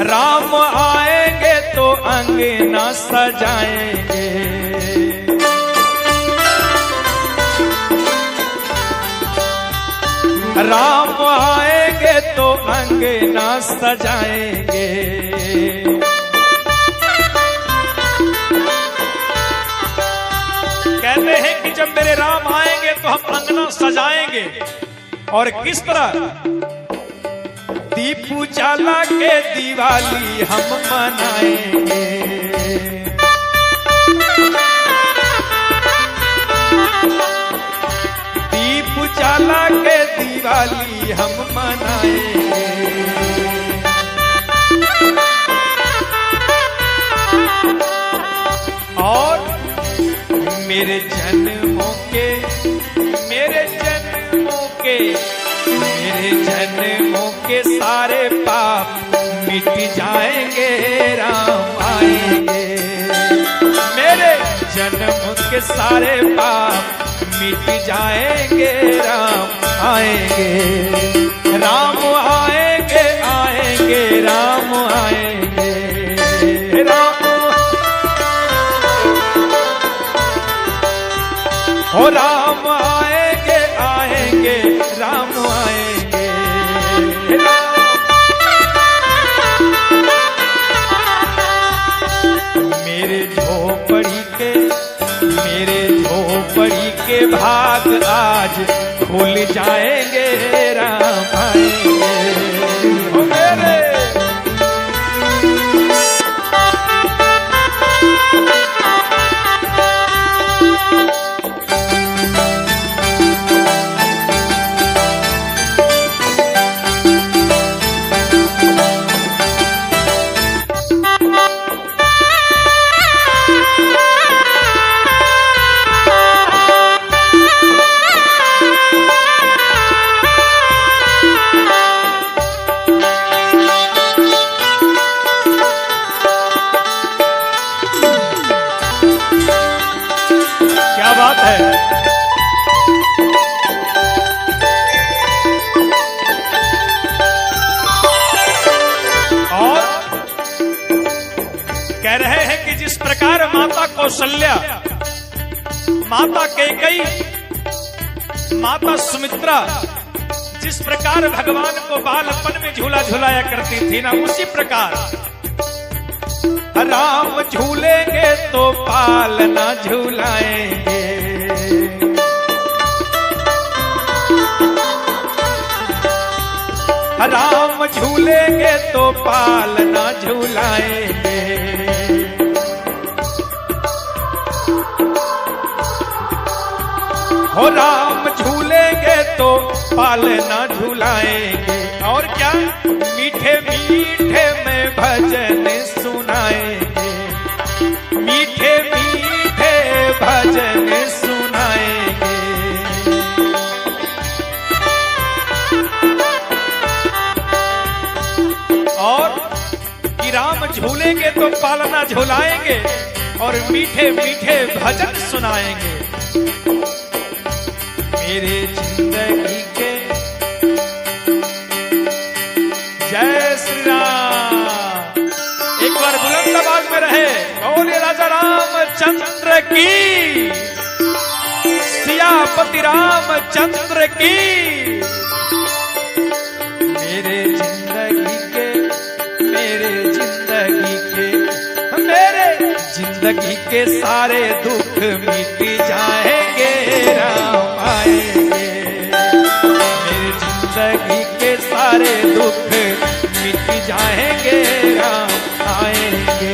राम आएंगे तो अंगना सजाएंगे। राम आएंगे तो अंगना सजाएंगे। कहते हैं कि जब मेरे राम आएंगे तो हम अंगना सजाएंगे। और किस तरह? दीप उजाला के दिवाली हम मनाएंगे। दीप उजाला के दिवाली हम मनाएंगे। और मेरे जन्मों के सारे पाप मिट जाएंगे, राम आएंगे। मेरे जन्म के सारे पाप मिट जाएंगे, राम आएंगे। राम आएंगे, आएंगे, राम आएंगे। राम हो राम आएंगे, आएंगे, राम आएंगे। मेरे झोपड़ी के भाग आज खुल जाएंगे, राम आएंगे। ओ मेरे बात है। और कह रहे हैं कि जिस प्रकार माता कौशल्या, माता कैकेयी, माता सुमित्रा जिस प्रकार भगवान को बालपन में झूला झुलाया करती थी ना, उसी प्रकार राम झूलेंगे तो पालना झूलाएंगे। राम झूलेंगे तो पालना झूलाएंगे। हो राम झूलेंगे तो पालना झूलाएंगे। और क्या? मीठे मीठे में भजन सुनाएंगे। मीठे मीठे भजन सुनाएंगे। और कि राम झूलेंगे तो पालना झुलाएंगे और मीठे मीठे भजन सुनाएंगे। मेरे जिंदगी के जय श्री राम। एक बार बुलंद आवाज में रहे, बोले राजा रामचंद्र की, सियापति रामचंद्र की। मेरे जिंदगी के सारे दुख मिट जाएंगे, राम आएंगे। मेरी जिंदगी के सारे दुख मिट जाएंगे, राम आएंगे।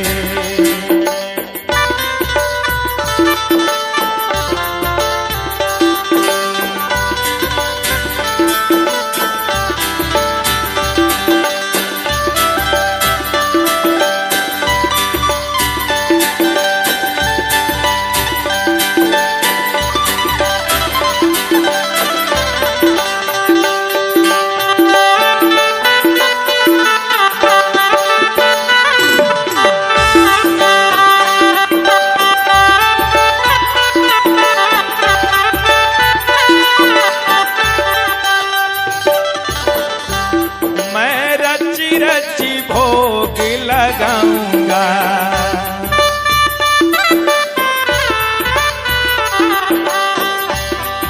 लगाऊंगा।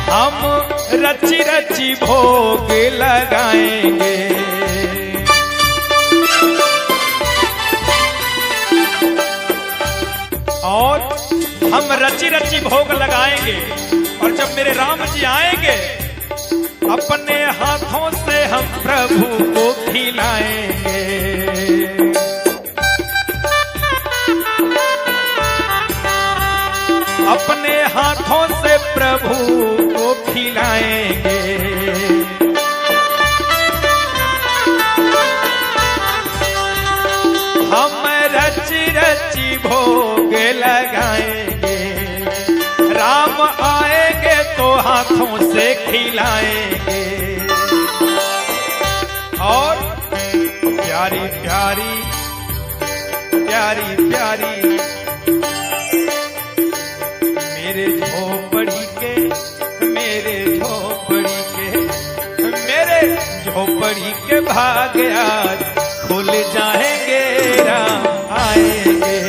हम रची रची भोग लगाएंगे। और हम रची रची भोग लगाएंगे और जब मेरे राम जी आएंगे अपने हाथों से हम प्रभु को खिलाएंगे। अपने हाथों से प्रभु को खिलाएंगे। हम रची रची भोग लगाएंगे। राम आएंगे तो हाथों से खिलाएंगे। और प्यारी प्यारी प्यारी प्यारी मेरे झोपड़ी के भाग आज खुल जाएंगे। राम आएंगे।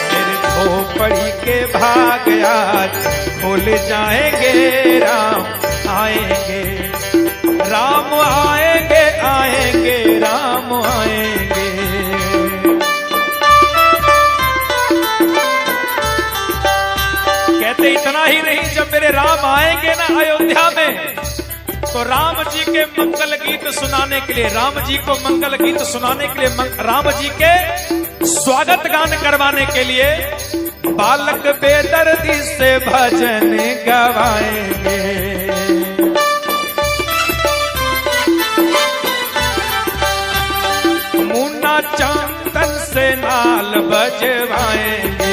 मेरे झोपड़ी के भाग आज खुल जाएंगे। राम आएंगे। राम आएंगे आएंगे राम आएंगे। कहते इतना ही नहीं, जब मेरे राम आएंगे ना अयोध्या में तो राम जी के मंगल गीत सुनाने के लिए, राम जी को मंगल गीत सुनाने के लिए, राम जी के स्वागत गान करवाने के लिए बालक बेदर्दी से भजन गवाएंगे। मुन्ना चांदन से नाल बजवाएंगे।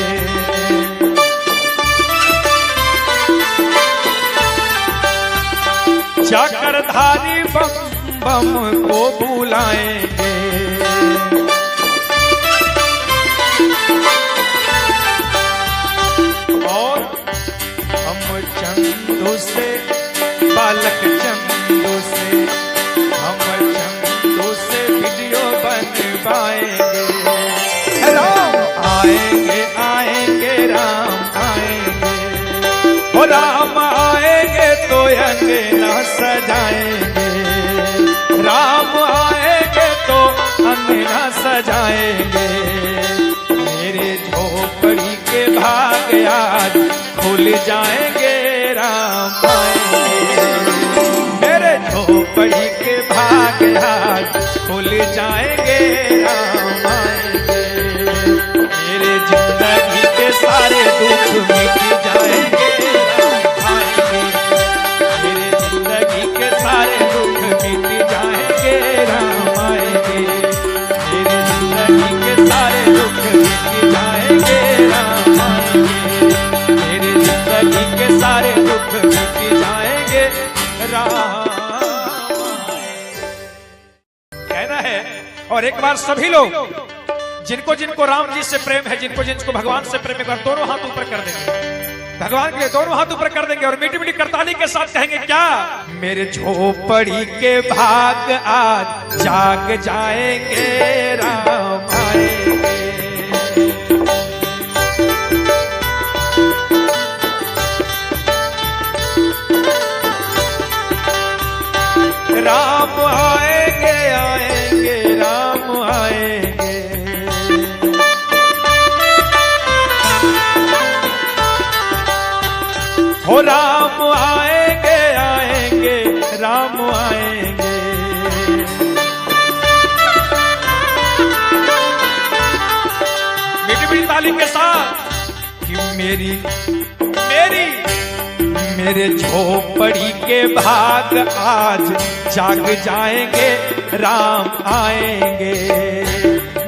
चक्रधारी बम बम को बुलाएंगे। और हम चंदू से बालक चंदू से हम चंदू से वीडियो बनवाएंगे। राम आएंगे आएंगे राम आएंगे। ओ राम आएंगे तो अंगना सजाएंगे। राम आएंगे तो अंगना सजाएंगे। मेरे झोपड़ी के भाग आज खुल जाएंगे। राम आएंगे। मेरे झोपड़ी के भाग आज खुल जाएंगे। राम आएंगे। मेरे जिंदगी के सारे दुख मिट जाएंगे। कहना है। और एक बार सभी लोग जिनको जिनको राम जी से प्रेम है, जिनको जिनको भगवान से प्रेम है, दोनों हाथ ऊपर कर देंगे। भगवान के लिए दोनों हाथ ऊपर कर देंगे और मीठी मीठी करताली के साथ कहेंगे क्या? मेरे झोपड़ी के भाग आज जाग जाएंगे। राम आएंगे। राम आएंगे आएंगे राम आएंगे। हो राम आएंगे आएंगे राम आएंगे। मीठी मीठी ताली के साथ कि मेरे झोपड़ी के भाग आज जाग जाएंगे। राम आएंगे।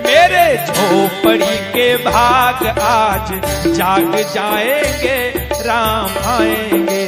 मेरे झोपड़ी के भाग आज जाग जाएंगे। राम आएंगे।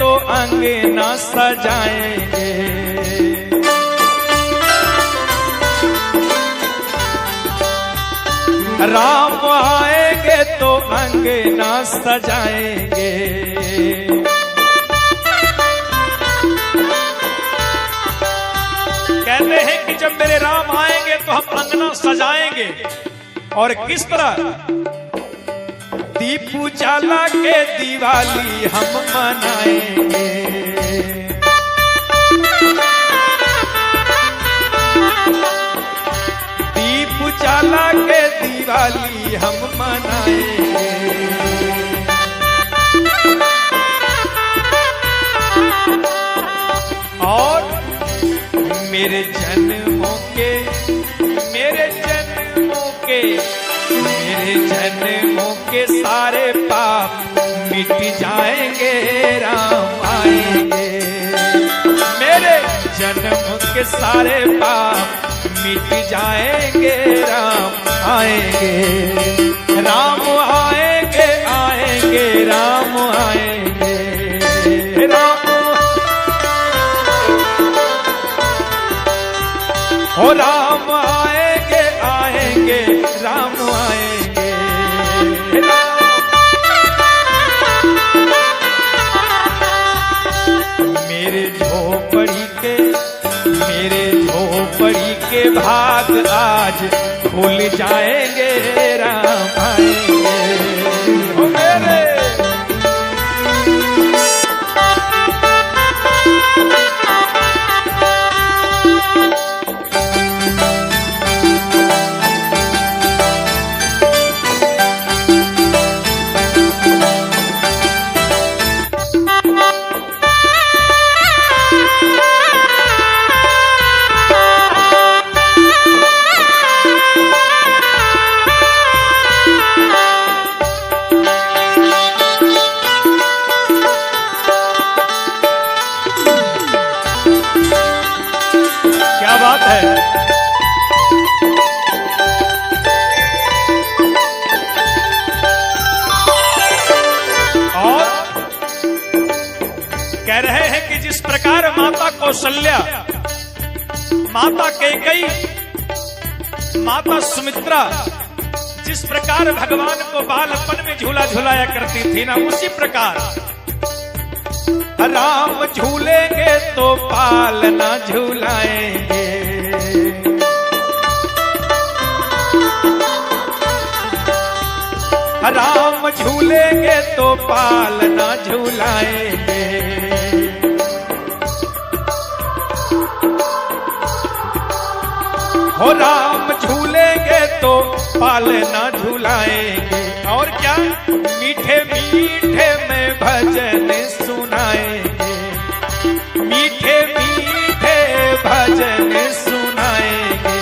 तो अंगना सजाएंगे। राम आएंगे तो अंगना सजाएंगे। कहते हैं कि जब मेरे राम आएंगे तो हम अंगना सजाएंगे। और किस तरह? दीप उजाला के दिवाली हम मनाएंगे। दीप उजाला के दिवाली हम मनाएंगे। और मेरे जन्मों के सारे पाप मिट जाएंगे, राम आएंगे। मेरे जन्म के सारे पाप मिट जाएंगे, राम आएंगे। राम आएंगे, आएंगे, राम आएंगे। राम हो, राम आएंगे, आएंगे, राम आएंगे। मेरे झोपड़ी के भाग आज खुल जाएंगे, राम आएंगे। ओ मेरे बात है। और कह रहे हैं कि जिस प्रकार माता कौशल्या, माता कैकेयी, माता सुमित्रा जिस प्रकार भगवान को बालपन में झूला झुलाया करती थी ना, उसी प्रकार राम झूलेंगे तो पालना झूलाएंगे। राम झूलेंगे तो पालना झूलाएंगे। हो, राम झूलेंगे तो पालना झूलाएंगे। और क्या? मीठे मीठे में भजन सुनाएंगे। मीठे मीठे भजन सुनाएंगे।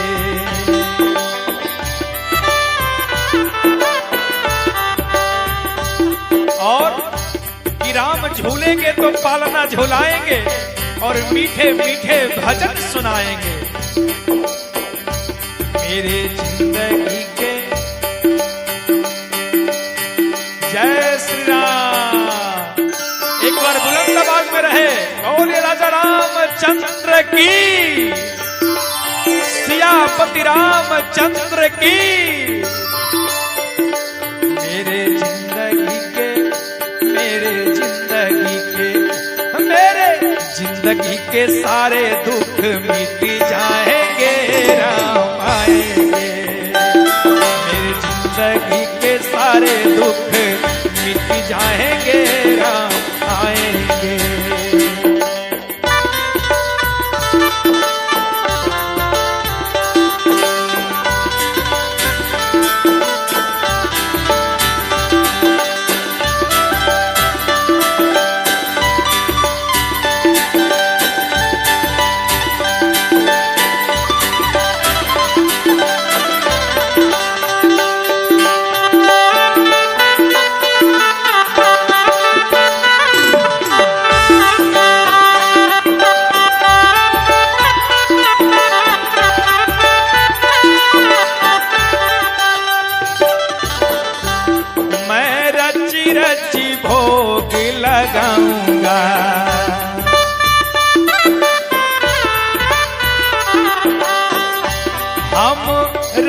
और कि राम झूलेंगे तो पालना झुलाएंगे और मीठे मीठे भजन सुनाएंगे। मेरे जिंदगी के जय श्री राम। एक बार बुलंद आवाज में रहे, बोले राजा रामचंद्र की, सियापति रामचंद्र की। मेरे जिंदगी के सारे दुख मिट जाएंगे, राम आएंगे। मेरे जिंदगी के सारे दुख मिट जाएंगे, राम आएंगे।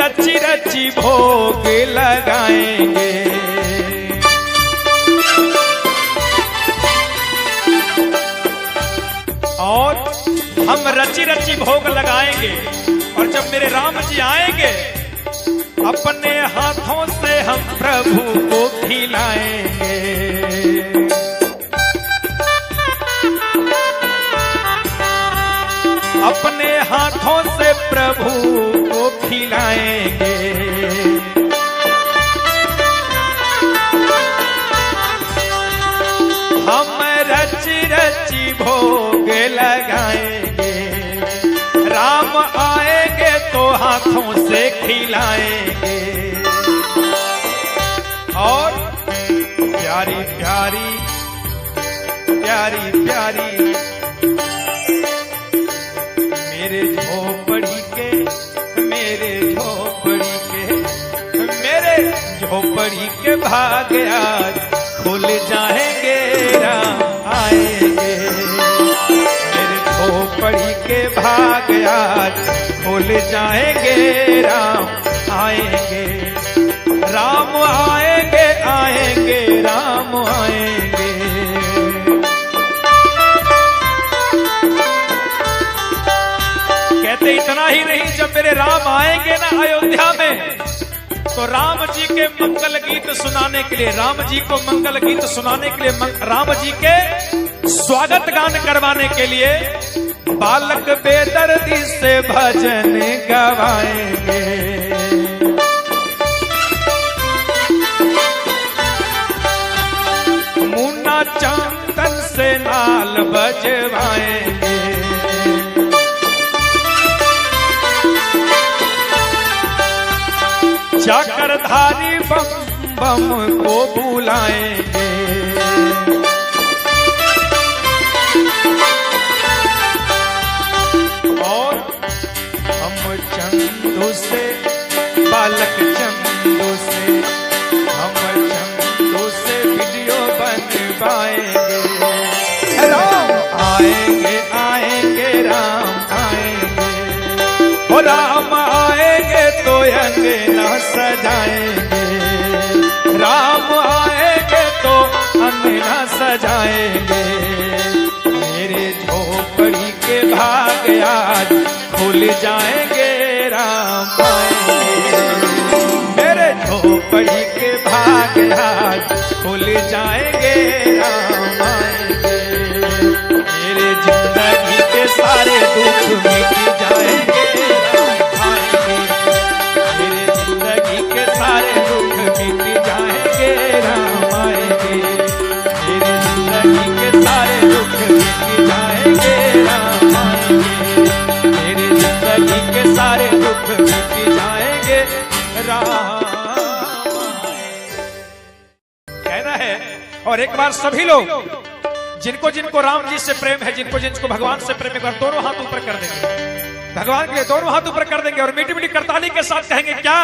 रची रची भोग लगाएंगे। और हम रची रची भोग लगाएंगे, और जब मेरे राम जी आएंगे अपने हाथों से हम प्रभु को खिलाएंगे। अपने हाथों से प्रभु को खिलाएंगे। हम रची रची भोग लगाएंगे। राम आएंगे तो हाथों से खिलाएंगे। और प्यारी प्यारी प्यारी प्यारी मेरे झोपड़ी के भाग आज खुल जाएंगे। राम आएंगे। मेरे झोपड़ी के भाग आज खुल जाएंगे। राम आएंगे। राम आएंगे आएंगे राम आएंगे। कहते इतना ही नहीं, जब मेरे राम आएंगे ना अयोध्या में, तो राम जी के मंगल गीत सुनाने के लिए, राम जी को मंगल गीत सुनाने के लिए, राम जी के स्वागत गान करवाने के लिए बालक बेदर्दी से भजन गवाएंगे। मुन्ना चंदन से नाल बजवाएंगे। चक्रधारी बम बम को बुलाएंगे। और हम चंदू से, बालक चंदू से, हम चंदू से वीडियो बनवाएंगे। राम आएंगे आएंगे राम आएंगे। ओ राम आएंगे तो अंगना सजाएंगे। राम आएंगे तो अंगना सजाएंगे। मेरे झोपड़ी के भाग आज खुल जाएंगे। राम आएंगे। मेरे झोपड़ी के भाग आज खुल जाएंगे। राम आएंगे। मेरे जिंदगी के सारे दुख मिट जाएंगे। सारे दुख मिट जाएंगे। राम आएंगे। मेरी जिंदगी के सारे दुख मिट जाएंगे। राम आएंगे। मेरी जिंदगी के सारे दुख मिट जाएंगे। राम कहना है। और एक बार सभी लोग जिनको जिनको राम जी से प्रेम है, जिनको जिनको भगवान से प्रेम है, दोनों हाथ ऊपर कर देंगे भगवान के लिए, दोनों हाथ ऊपर कर देंगे और मीठी मीठी करताली के साथ कहेंगे क्या?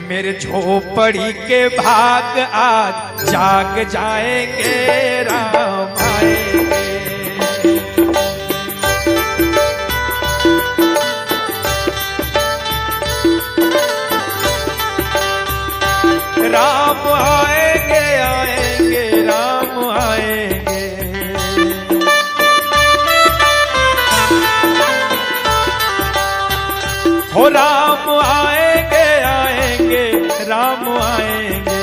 मेरे झोपड़ी के भाग आज जाग जाएंगे। राम आएंगे। राम आएंगे आएंगे राम आएंगे। हो राम आएंगे आएंगे राम आएंगे।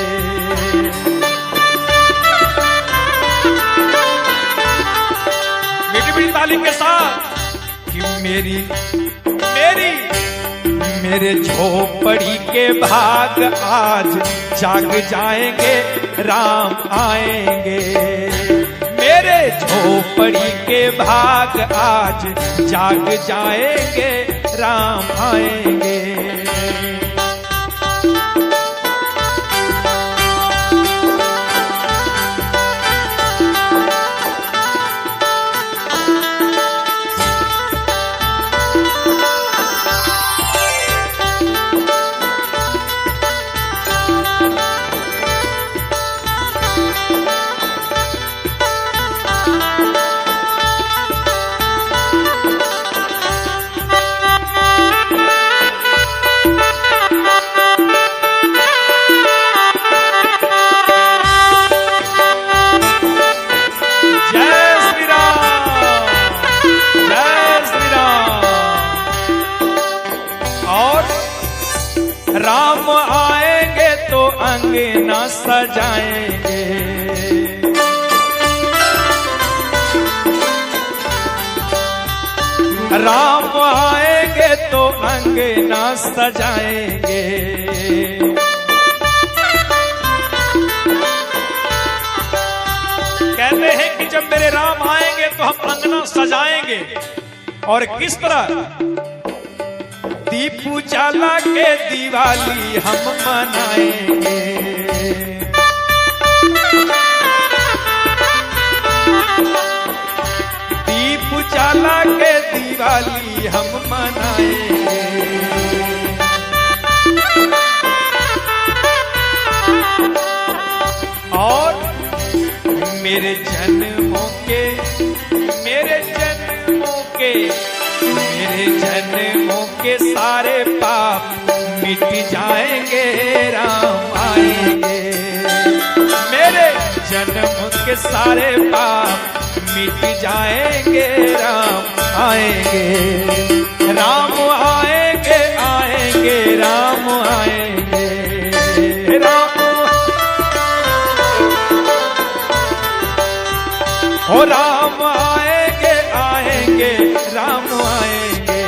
मीठी मीठी ताली के साथ कि मेरे झोपड़ी के भाग आज जाग जाएंगे। राम आएंगे। मेरे झोपड़ी के भाग आज जाग जाएंगे। राम आएंगे। सजाएंगे। राम आएंगे तो अंगना सजाएंगे। कहते हैं कि जब मेरे राम आएंगे तो हम अंगना सजाएंगे। और किस तरह? दीप उजाला के दिवाली हम मनाएंगे। दीप उजाला के दिवाली हम मनाएंगे। और मेरे जन्मों के सारे पाप मिट जाएंगे। राम आएंगे। मेरे जन्म के सारे पाप मिट जाएंगे। राम आएंगे। राम आएंगे, आएंगे, राम आएंगे। राम हो राम आएंगे, आएंगे, राम आएंगे।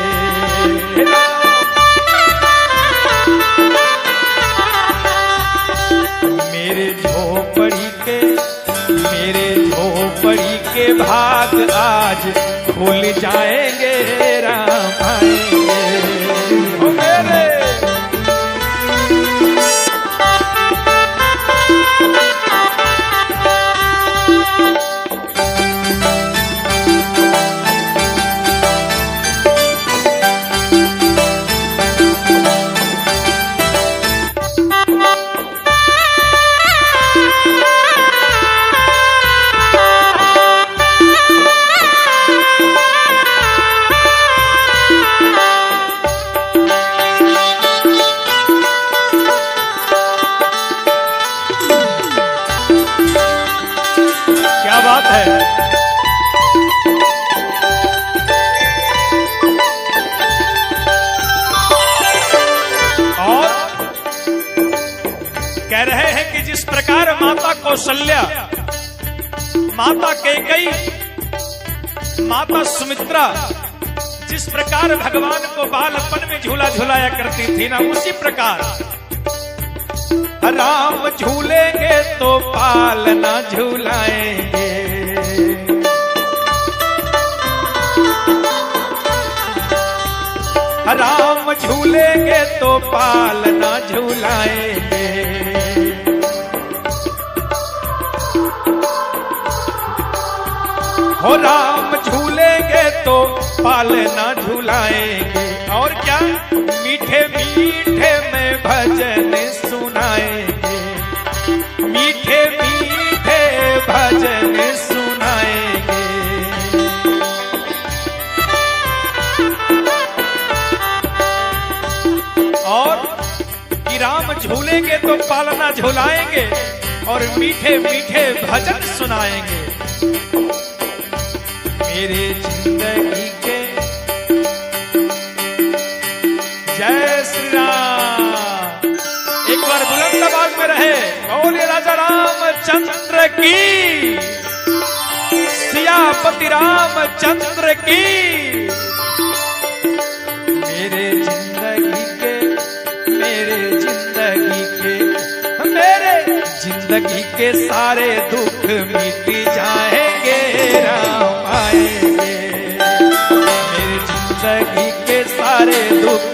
मेरे झोपड़ी के भाग आज खुल जाएंगे। राम आएंगे। ओ मेरे बात है। और कह रहे हैं कि जिस प्रकार माता कौशल्या, माता कैकेयी, माता सुमित्रा जिस प्रकार भगवान को बालपन में झूला झुलाया करती थी ना, उसी प्रकार राम झूलेंगे तो पालना झूलाएंगे। राम झूलेंगे तो पालना झूलाएंगे। हो राम झूलेंगे तो पालना झूलाएंगे। और क्या? मीठे मीठे में भजन सुनाएंगे। मीठे मीठे भजन सुनाएंगे। और कि राम झूलेंगे तो पालना झूलाएंगे और मीठे मीठे भजन सुनाएंगे। मेरे जिंदगी के जय श्री राम। एक बार बुलंद आवाज में रहे, बोले राजा रामचंद्र की, सियापति रामचंद्र की। मेरे जिंदगी के सारे दुख मिट जाएंगे। राम आएंगे। मेरे जिंदगी के सारे दुख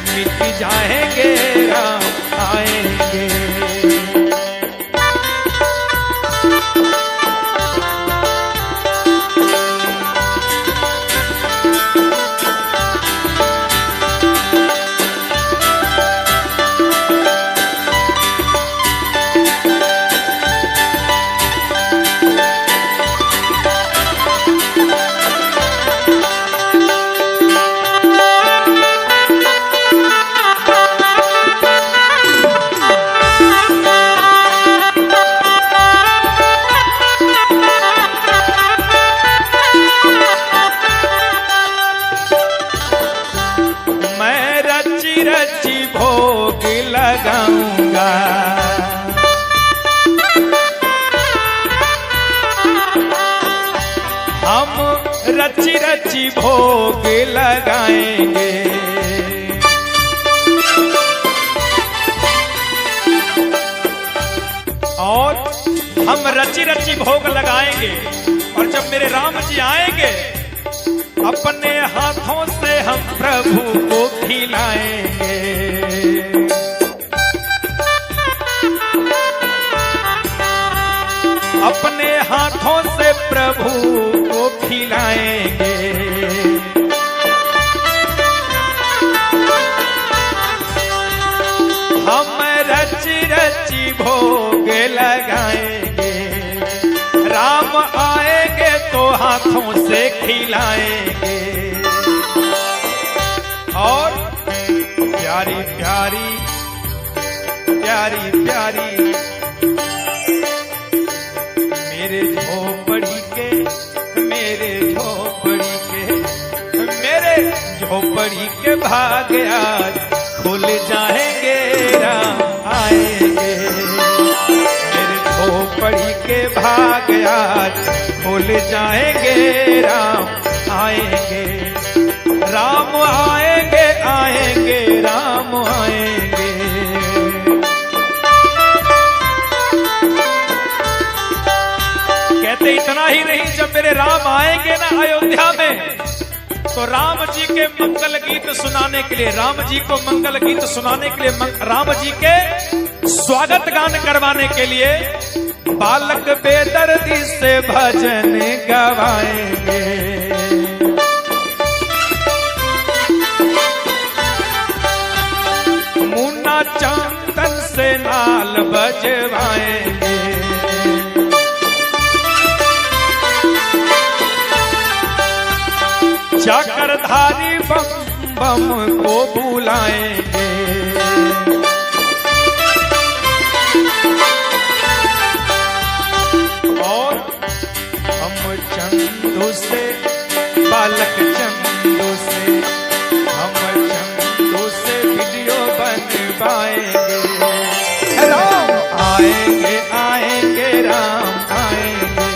मिट जाएंगे। राम आएंगे। रची रची भोग लगाएंगे। और हम रची रची भोग लगाएंगे, और जब मेरे राम जी आएंगे अपने हाथों से हम प्रभु को खिलाएंगे। अपने हाथों से प्रभु को खिलाएंगे। हम रची रची भोग लगाएंगे, राम आएंगे तो हाथों से खिलाएंगे। और प्यारी प्यारी प्यारी प्यारी मेरे झोपड़ी के भाग आज खुल जाएंगे, राम आएंगे। मेरे झोपड़ी के भाग आज खुल जाएंगे, राम आएंगे। राम आएंगे आएंगे राम आएंगे। कहते इतना ही नहीं, जब मेरे राम आएंगे ना अयोध्या में, तो राम जी के मंगल गीत सुनाने के लिए, राम जी को मंगल गीत सुनाने के लिए, राम जी के स्वागत गान करवाने के लिए बालक बेदर्दी से भजन गवाएंगे। मुन्ना चंदन से नाल बजवाएंगे। चक्रधारी बम बम को बुलाएंगे। और हम चंदू से, बालक चंदू से, हम चंदू से वीडियो बनवाएंगे। राम आएंगे आएंगे राम आएंगे।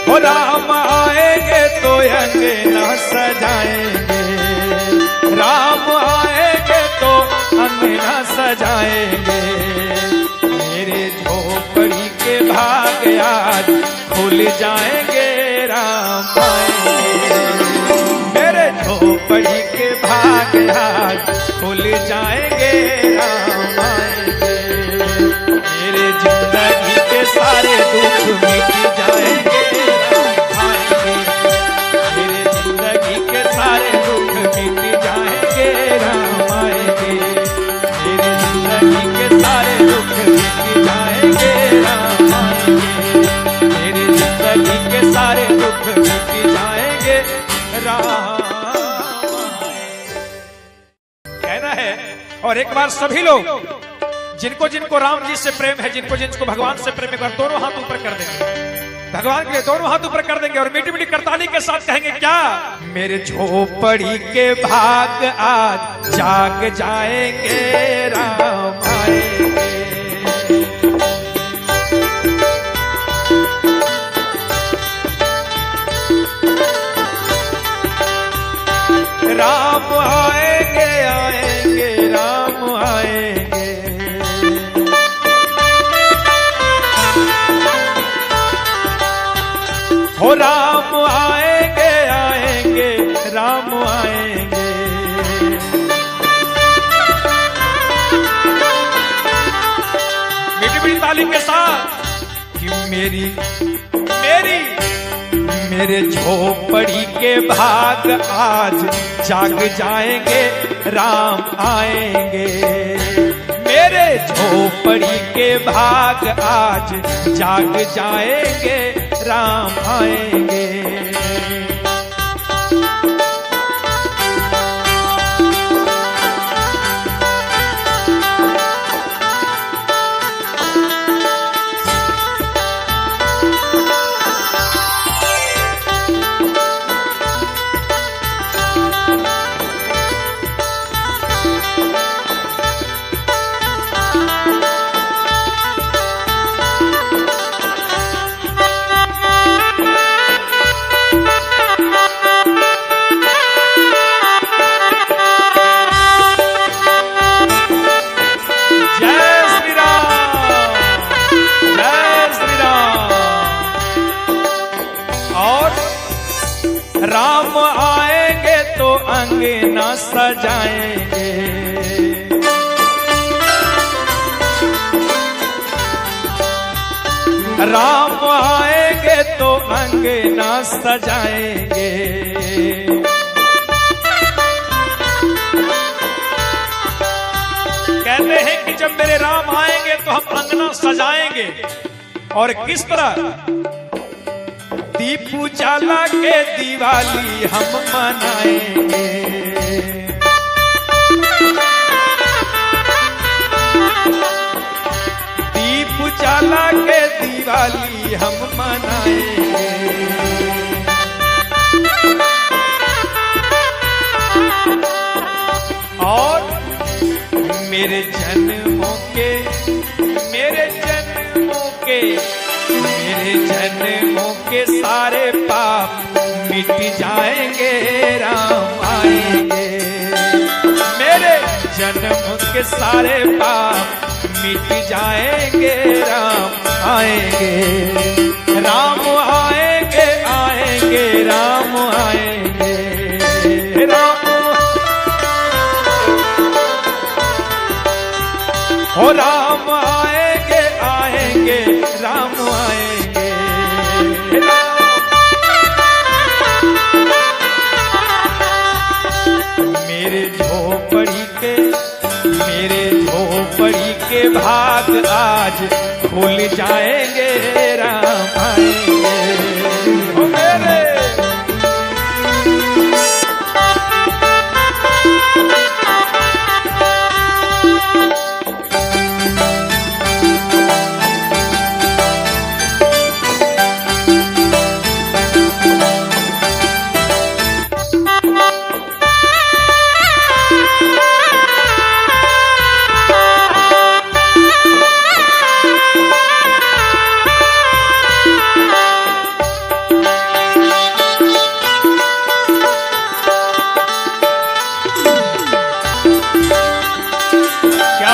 ओ राम आएंगे तो अंगना सजाएंगे। राम आएंगे तो अंगना सजाएंगे। मेरे झोपड़ी के भाग आज खुल जाएंगे, राम आएंगे। मेरे झोपड़ी के भाग आज खुल जाएंगे, राम आएंगे। मेरे जिंदगी के सारे दुख मिट जाएंगे, कहना है। और एक बार सभी लोग जिनको जिनको राम जी से प्रेम है, जिनको जिनको भगवान से प्रेम है, दोनों हाथ ऊपर कर देंगे भगवान के लिए, दोनों हाथ ऊपर कर देंगे और मीठी मीठी करताली के साथ कहेंगे क्या? मेरे झोपड़ी के भाग आज जाग जाएंगे, राम आएंगे। राम आएंगे आएंगे राम आएंगे। हो राम आएंगे आएंगे राम आएंगे। मीठी मीठी ताली के साथ कि मेरे झोपड़ी के भाग आज जाग जाएंगे, राम आएंगे। मेरे झोपड़ी के भाग आज जाग जाएंगे, राम आएंगे। राम आएंगे तो अंगना सजाएंगे, राम आएंगे तो अंगना सजाएंगे। कहते हैं कि जब मेरे राम आएंगे तो हम अंगना सजाएंगे। और किस तरह? दीप उजाला के दिवाली हम मनाएंगे, दीप उजाला के दिवाली हम मनाएंगे। और मेरे जन्मों के सारे पाप मिट जाएंगे, राम आएंगे। मेरे जन्म के सारे पाप मिट जाएंगे, राम आएंगे, राम आएंगे, आएंगे, राम आएंगे, राम हो राम आएंगे, आएंगे, राम आएंगे, राम। मेरे झोपड़ी के भाग आज खुल जाएंगे, राम आएंगे, ओ मेरे।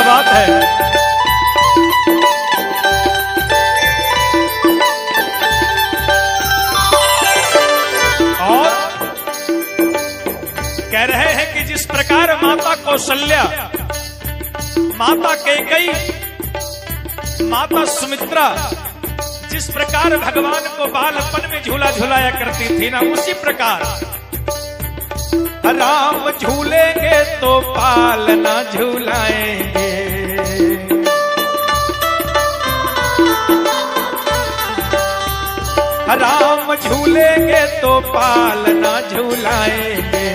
बात है। और कह रहे हैं कि जिस प्रकार माता कौशल्या, माता कैकेयी, माता सुमित्रा जिस प्रकार भगवान को बालपन में झूला झुलाया करती थी ना, उसी प्रकार राम झूलेंगे तो पालना झूलाएंगे, राम झूलेंगे तो पालना झूलाएंगे।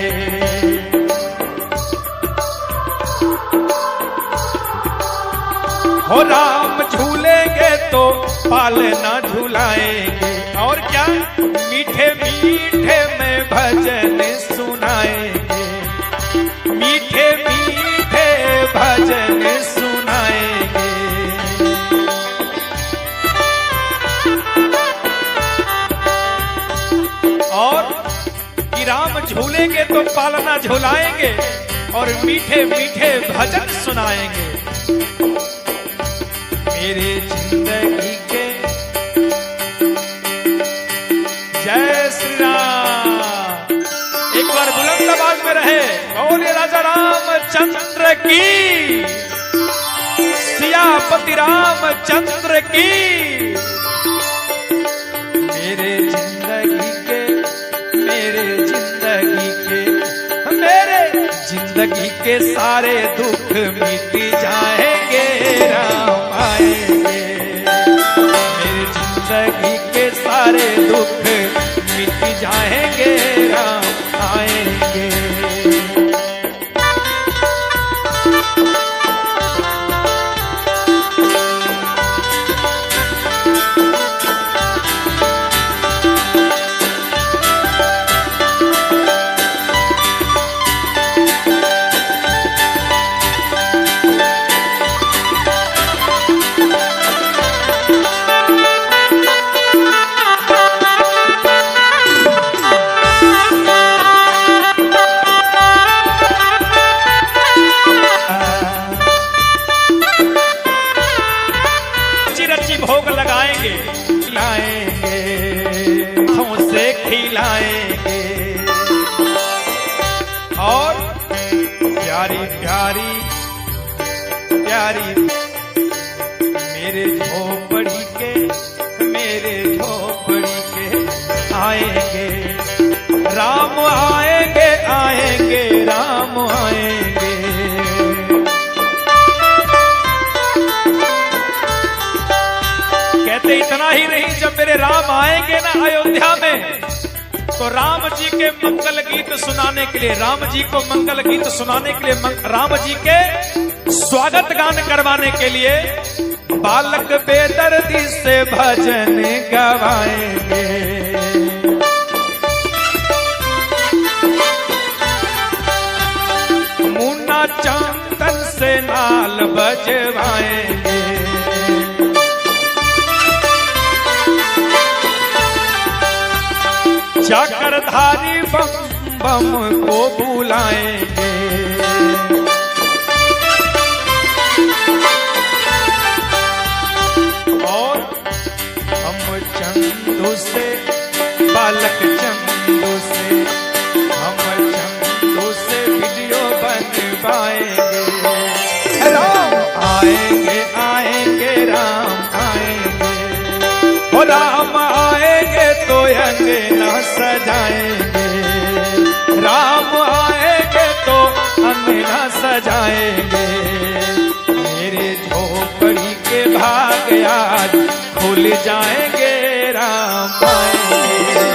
हो राम झूलेंगे तो पालना झूलाएंगे। और क्या? मीठे मीठे में भजन सुनाएंगे, मीठे मीठे भजन सुनाएंगे। और कि राम झूलेंगे तो पालना झूलाएंगे और मीठे मीठे भजन सुनाएंगे। मेरे जिंदगी के जय श्री राम। एक बार बुलंद आवाज में रहे, बोले राजा रामचंद्र की, सियापति रामचंद्र की। मेरे जिंदगी के, मेरे जिंदगी के, मेरे जिंदगी के सारे दुख मिट जाएंगे, राम आएंगे। मेरे जिंदगी के सारे दुख मिट जाएंगे, राम आएंगे। भोग लगाएंगे, खिलाएंगे, हाथों से खिलाएंगे, प्यारी, मेरे झोपड़ी के आएंगे राम, आएंगे आएंगे राम आएंगे। कहते इतना ही नहीं, जब मेरे राम आएंगे ना अयोध्या में, तो राम जी के मंगल गीत सुनाने के लिए, राम जी को मंगल गीत सुनाने के लिए, राम जी के स्वागत गान करवाने के लिए बालक बेदर्दी से भजन गवाएंगे। मुन्ना चांदन से नाल बजवाएंगे। चक्रधारी बम बम को बुलाएंगे। और हम चंदू से, बालक चंदू से, हम चंदू से वीडियो बनवाएंगे। राम आएंगे आएंगे राम आएंगे, ओ राम आएंगे तो अंगना सजाएंगे। राम आएंगे तो अंगना सजाएंगे। मेरे झोपड़ी के भाग आज खुल जाएंगे राम आएंगे।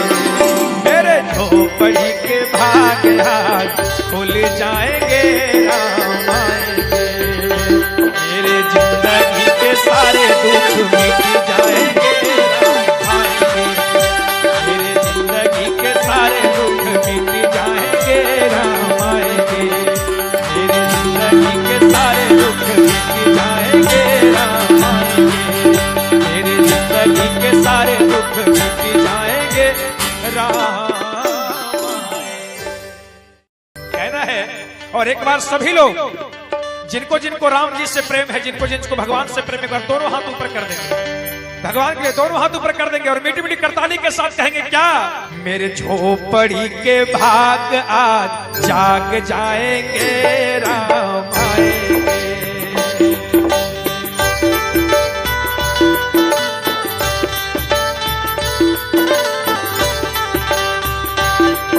मेरे झोपड़ी के भाग आज खुल जाएंगे राम आएंगे। मेरे जिंदगी के सारे दुख मिट जाएंगे राम आएंगे। मेरे जिंदगी के सारे दुख मिट जाएंगे राम आएंगे। मेरे जिंदगी के सारे दुख मिट जाएंगे राम आएंगे। मेरे जिंदगी के सारे दुख मिट जाएंगे राम। कहना है, और एक बार सभी लोग जिनको जिनको राम जी से प्रेम है, जिनको जिनको भगवान से प्रेम है, दोनों हाथ ऊपर कर देंगे भगवान के लिए, दोनों हाथ ऊपर कर देंगे और मीठी मीठी करताली के साथ कहेंगे क्या? मेरे झोपड़ी के भाग आज जाग जाएंगे राम आएंगे।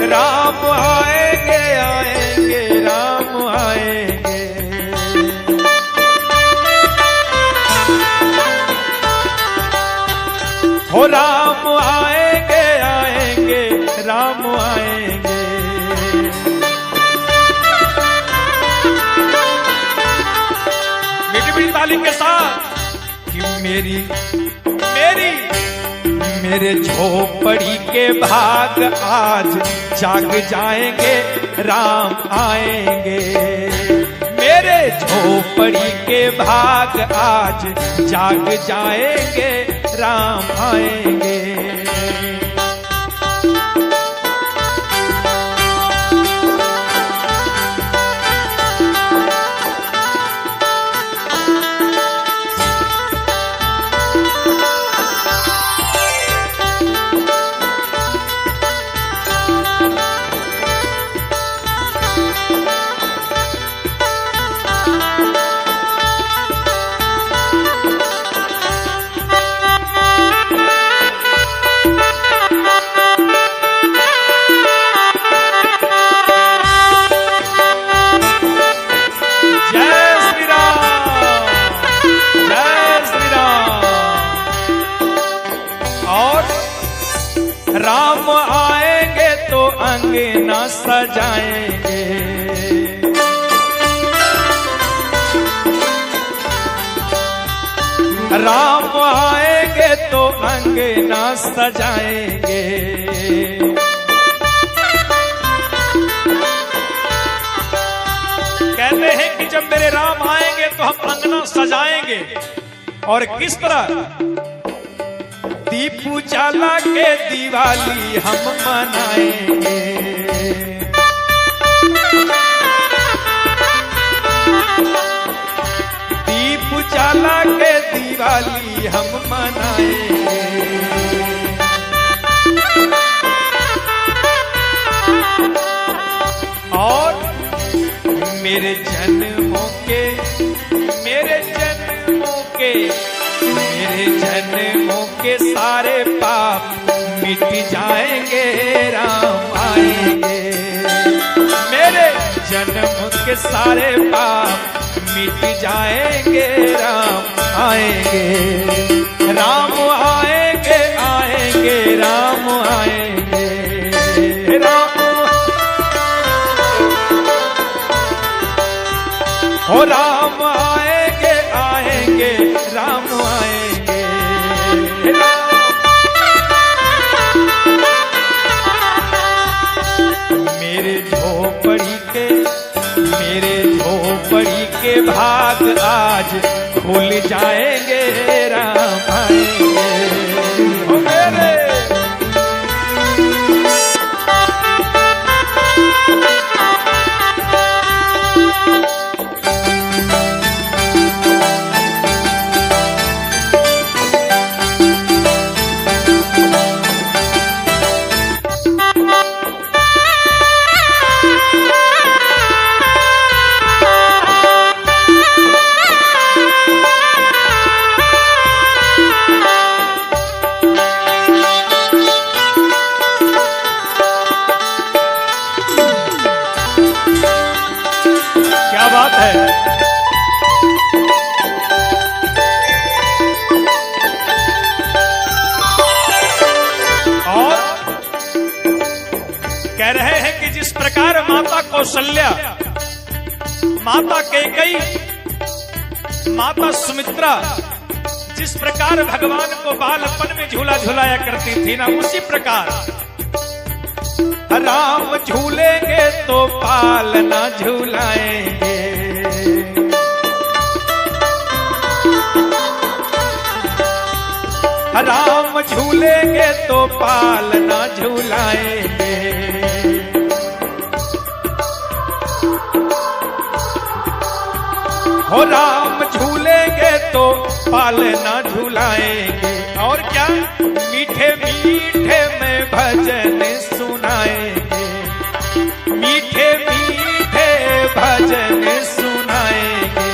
राम आएंगे आएंगे राम आएंगे। हो राम आएंगे आएंगे राम आएंगे। मीठी मीठी ताली के साथ कि मेरे झोपड़ी के भाग आज जाग जाएंगे राम आएंगे। मेरे झोपड़ी के भाग आज जाग जाएंगे राम आएंगे। राम आएंगे तो अंगना सजाएंगे। राम आएंगे तो अंगना सजाएंगे। कहते हैं कि जब मेरे राम आएंगे तो हम अंगना सजाएंगे। और किस तरह? दीप उजाला के दिवाली हम मनाएंगे। दीप उजाला के दिवाली हम मनाएंगे। और मेरे जन्मों के, मेरे जन्मों के सारे पाप मिट जाएंगे, राम आएंगे। मेरे जन्म के सारे पाप मिट जाएंगे, राम आएंगे। राम आएंगे, आएंगे, राम आएंगे, राम। ओ राम आएंगे, आएंगे, राम आएंगे, राम। मेरे झोपड़ी के भाग आज खुल जाएंगे, राम आएंगे। ओ मेरे बात है। और कह रहे हैं कि जिस प्रकार माता कौशल्या, माता कैकेयी, माता सुमित्रा जिस प्रकार भगवान को बालपन में झूला झुलाया करती थी ना, उसी प्रकार राम झूलेंगे तो पालना झूलाएंगे। राम झूलेंगे तो पालना झूलाएंगे। हो राम झूलेंगे तो पालना झूलाएंगे। और क्या, मीठे मीठे में भजन सुनाएंगे, मीठे मीठे भजन सुनाएंगे।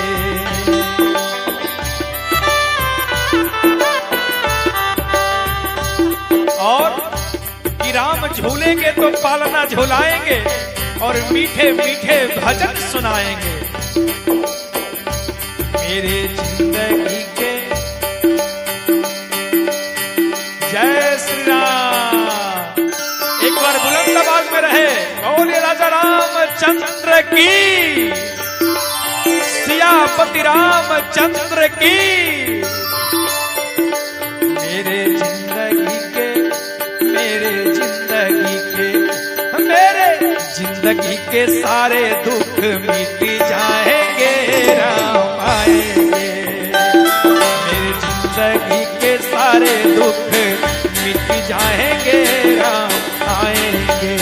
और कि राम झूलेंगे तो पालना झुलाएंगे और मीठे मीठे भजन सुनाएंगे। मेरे जिंदगी के जय श्री राम। एक बार बुलंद आवाज में रहे, बोले राजा रामचंद्र की, सियापति रामचंद्र की। मेरे जिंदगी के, मेरे जिंदगी के, मेरे जिंदगी के सारे दुख मिट जाएंगे, राम आएंगे। मेरे जिंदगी के सारे दुख मिट जाएंगे, राम आएंगे।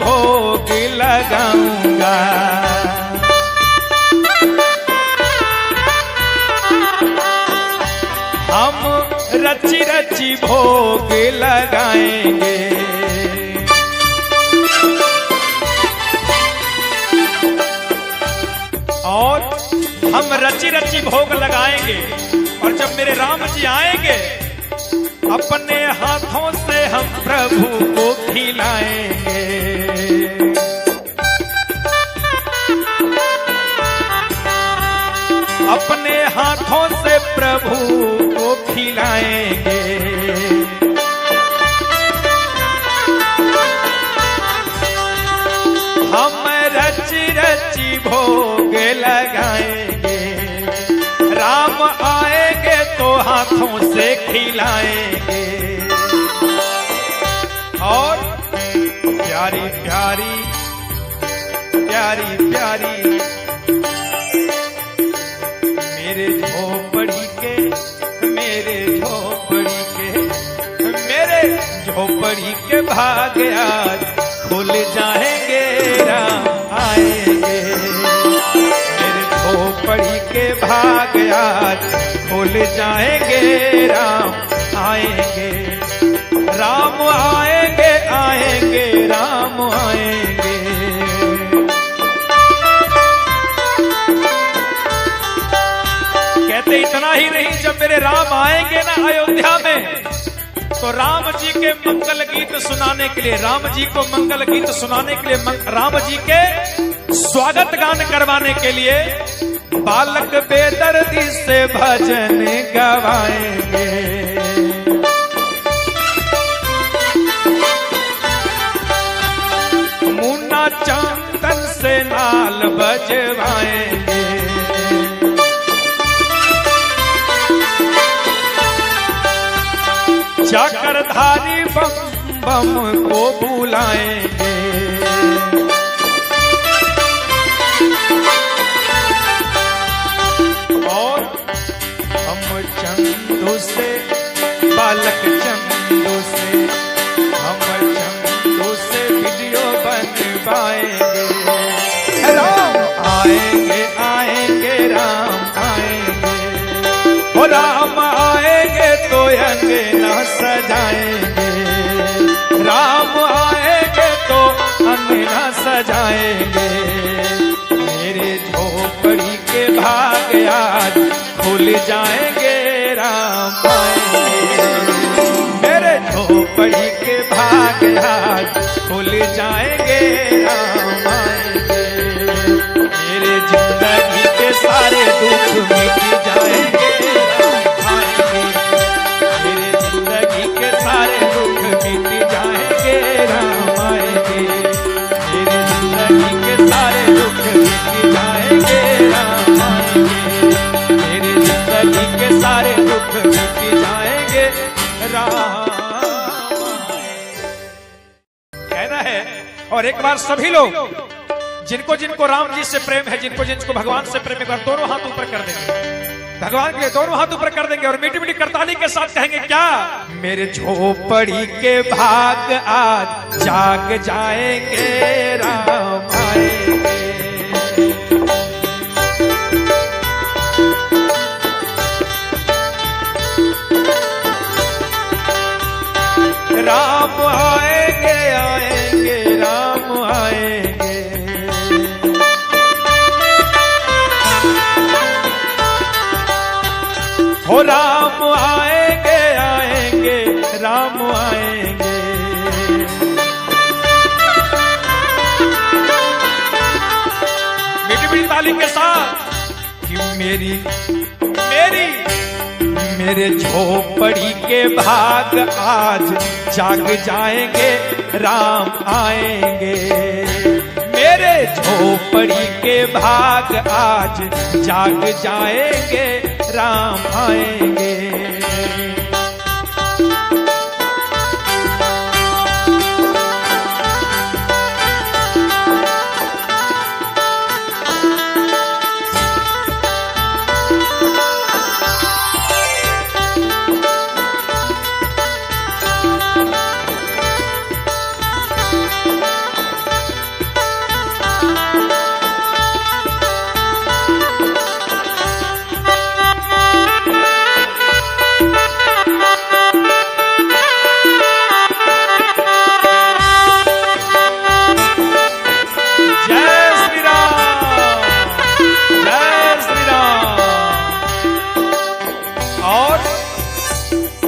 भोग लगाऊंगा, हम रची रची भोग लगाएंगे। और हम रची रची भोग लगाएंगे। और जब मेरे राम जी आएंगे, अपने हाथों से हम प्रभु को खिलाएंगे। अपने हाथों से प्रभु को खिलाएंगे। हम रची रची भोग लगाएंगे। राम आएंगे तो हाथों से खिलाएंगे। प्यारी प्यारी प्यारी प्यारी मेरे झोपड़ी के भाग आज खुल जाएंगे राम आएंगे। मेरे झोपड़ी के भाग आज खुल जाएंगे राम आएंगे। राम आएंगे आएंगे राम आएंगे। कहते इतना ही नहीं, जब मेरे राम आएंगे ना अयोध्या में, तो राम जी के मंगल गीत सुनाने के लिए, राम जी को मंगल गीत सुनाने के लिए, राम जी के स्वागत गान करवाने के लिए बालक बेदर्दी से भजन गवाएंगे। मुन्ना चंदन से नाल बजवाएंगे। चक्रधारी बम बम को बुलाएंगे। और हम चंदू से, बालक चंदू से, हम चंदू से वीडियो बनवाएंगे। राम आएंगे आएंगे राम आएंगे। ओ राम आएंगे तो अंगना सजाएंगे। राम आएंगे तो अंगना सजाएंगे। मेरे झोपड़ी के भाग आज खुल जाएंगे राम आएंगे। मेरे झोपड़ी के भाग आज खुल जाएंगे राम आएंगे। मेरे जिंदगी के सारे दुख मिट जाएंगे। कहना है। और एक बार सभी लोग जिनको जिनको राम जी से प्रेम है, जिनको जिनको भगवान से प्रेम है, एक बार दोनों हाथ ऊपर कर देंगे भगवान के लिए, दोनों हाथ ऊपर कर देंगे और मीठी मीठी करताली के साथ कहेंगे क्या? मेरे झोपड़ी के भाग आज जाग जाएंगे राम आएंगे। राम आएंगे आएंगे राम आएंगे। हो राम आएंगे आएंगे राम आएंगे। मीठी मीठी ताली के साथ कि मेरे झोपड़ी के भाग आज जाग जाएंगे राम आएंगे। मेरे झोपड़ी के भाग आज जाग जाएंगे राम आएंगे।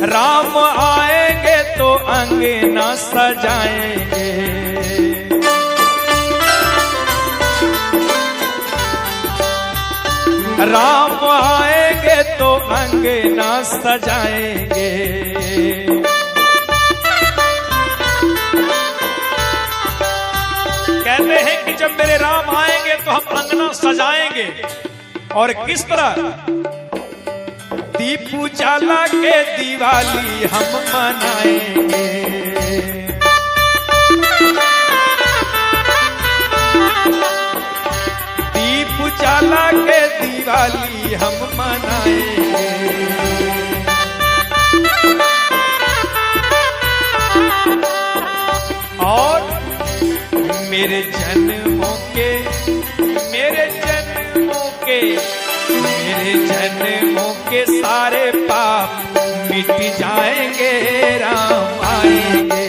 राम आएंगे तो अंगना सजाएंगे। राम आएंगे तो अंगना सजाएंगे। कहते हैं कि जब मेरे राम आएंगे तो हम अंगना सजाएंगे। और किस तरह? दीप उजाला के दिवाली हम मनाएंगे। उजाला के दिवाली हम मनाएंगे। और मेरे जन्मों के सारे पाप मिट जाएंगे, राम आएंगे।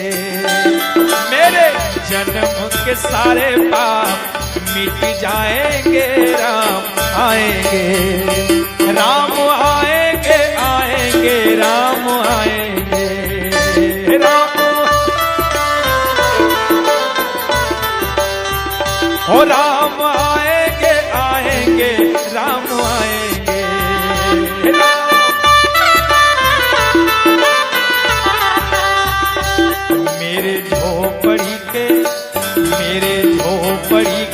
मेरे जन्म के सारे पाप मिट जाएंगे, राम आएंगे। राम आएंगे, आएंगे, राम आएंगे, राम। ओ राम आएंगे, आएंगे, राम आएंगे, राम। मेरे झोपड़ी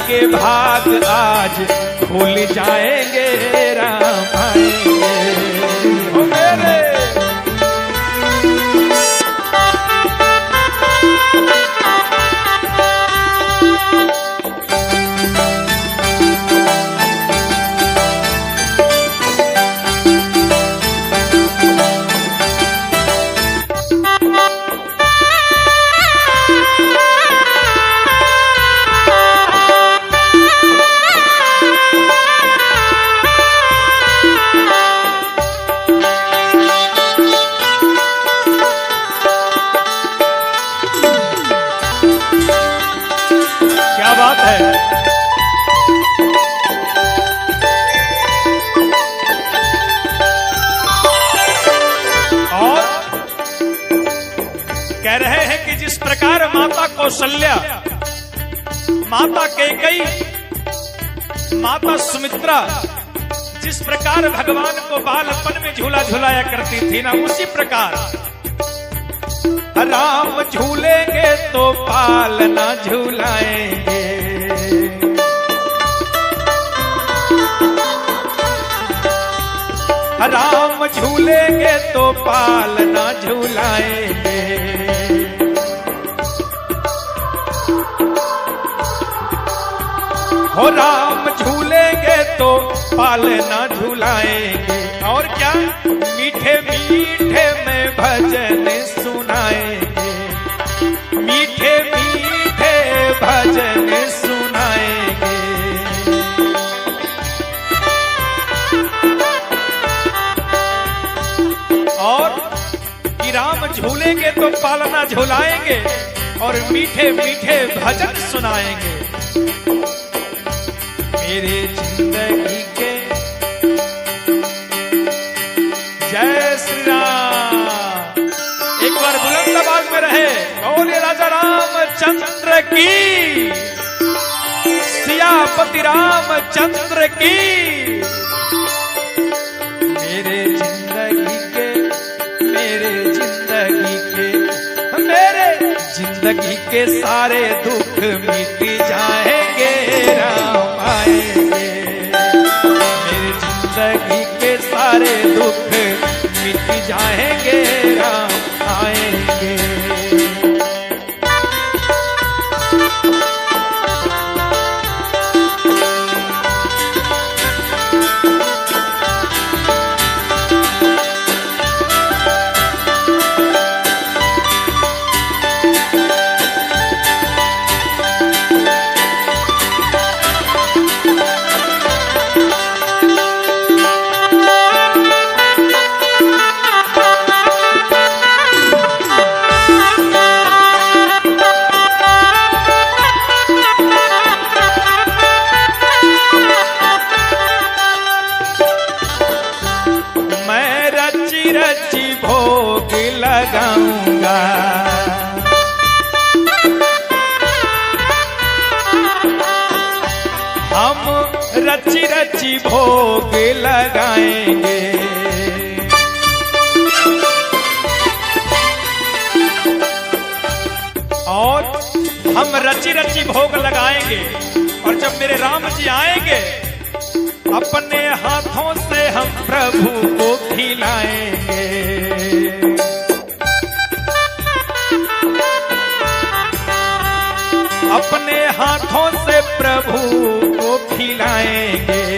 के भाग आज खुल जाएंगे, राम आएंगे। ओ मेरे बात है। और कह रहे हैं कि जिस प्रकार माता कौशल्या, माता कैकेयी, माता सुमित्रा जिस प्रकार भगवान को बालपन में झूला झुलाया करती थी ना, उसी प्रकार राम झूलेंगे तो पालना झूलाएंगे। राम झूलेंगे तो पालना झूलाएंगे। हो राम झूलेंगे तो पालना झूलाएंगे। और क्या मीठे मीठे में भजन सुनाएंगे, मीठे मीठे भजन सुनाएंगे। और कि राम झूलेंगे तो पालना झूलाएंगे और मीठे मीठे भजन सुनाएंगे। मेरे जिंदगी के जय श्री राम। एक बार बुलंद आवाज में रहे, बोले राजा रामचंद्र की, सियापति रामचंद्र की। मेरे जिंदगी के सारे दुख मिट जाएंगे, राम आएंगे। मेरे जिंदगी के सारे दुख मिट जाएंगे, राम आएंगे। भोग लगाऊंगा, हम रची रची भोग लगाएंगे। और हम रची रची भोग लगाएंगे। और जब मेरे राम जी आएंगे, अपने हाथों से हम प्रभु को खिलाएंगे। अपने हाथों से प्रभु को खिलाएंगे।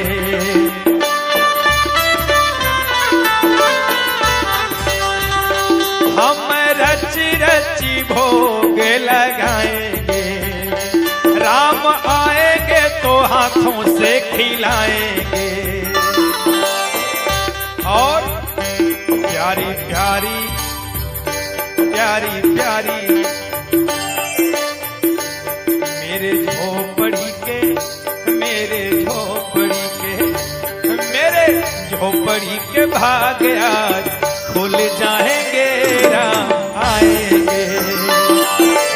भोग लगाएंगे, राम आएंगे तो हाथों से खिलाएंगे। और प्यारी प्यारी प्यारी प्यारी मेरे झोपड़ी के मेरे झोपड़ी के मेरे झोपड़ी के भाग आज खुल जाएंगे, राम आएंगे।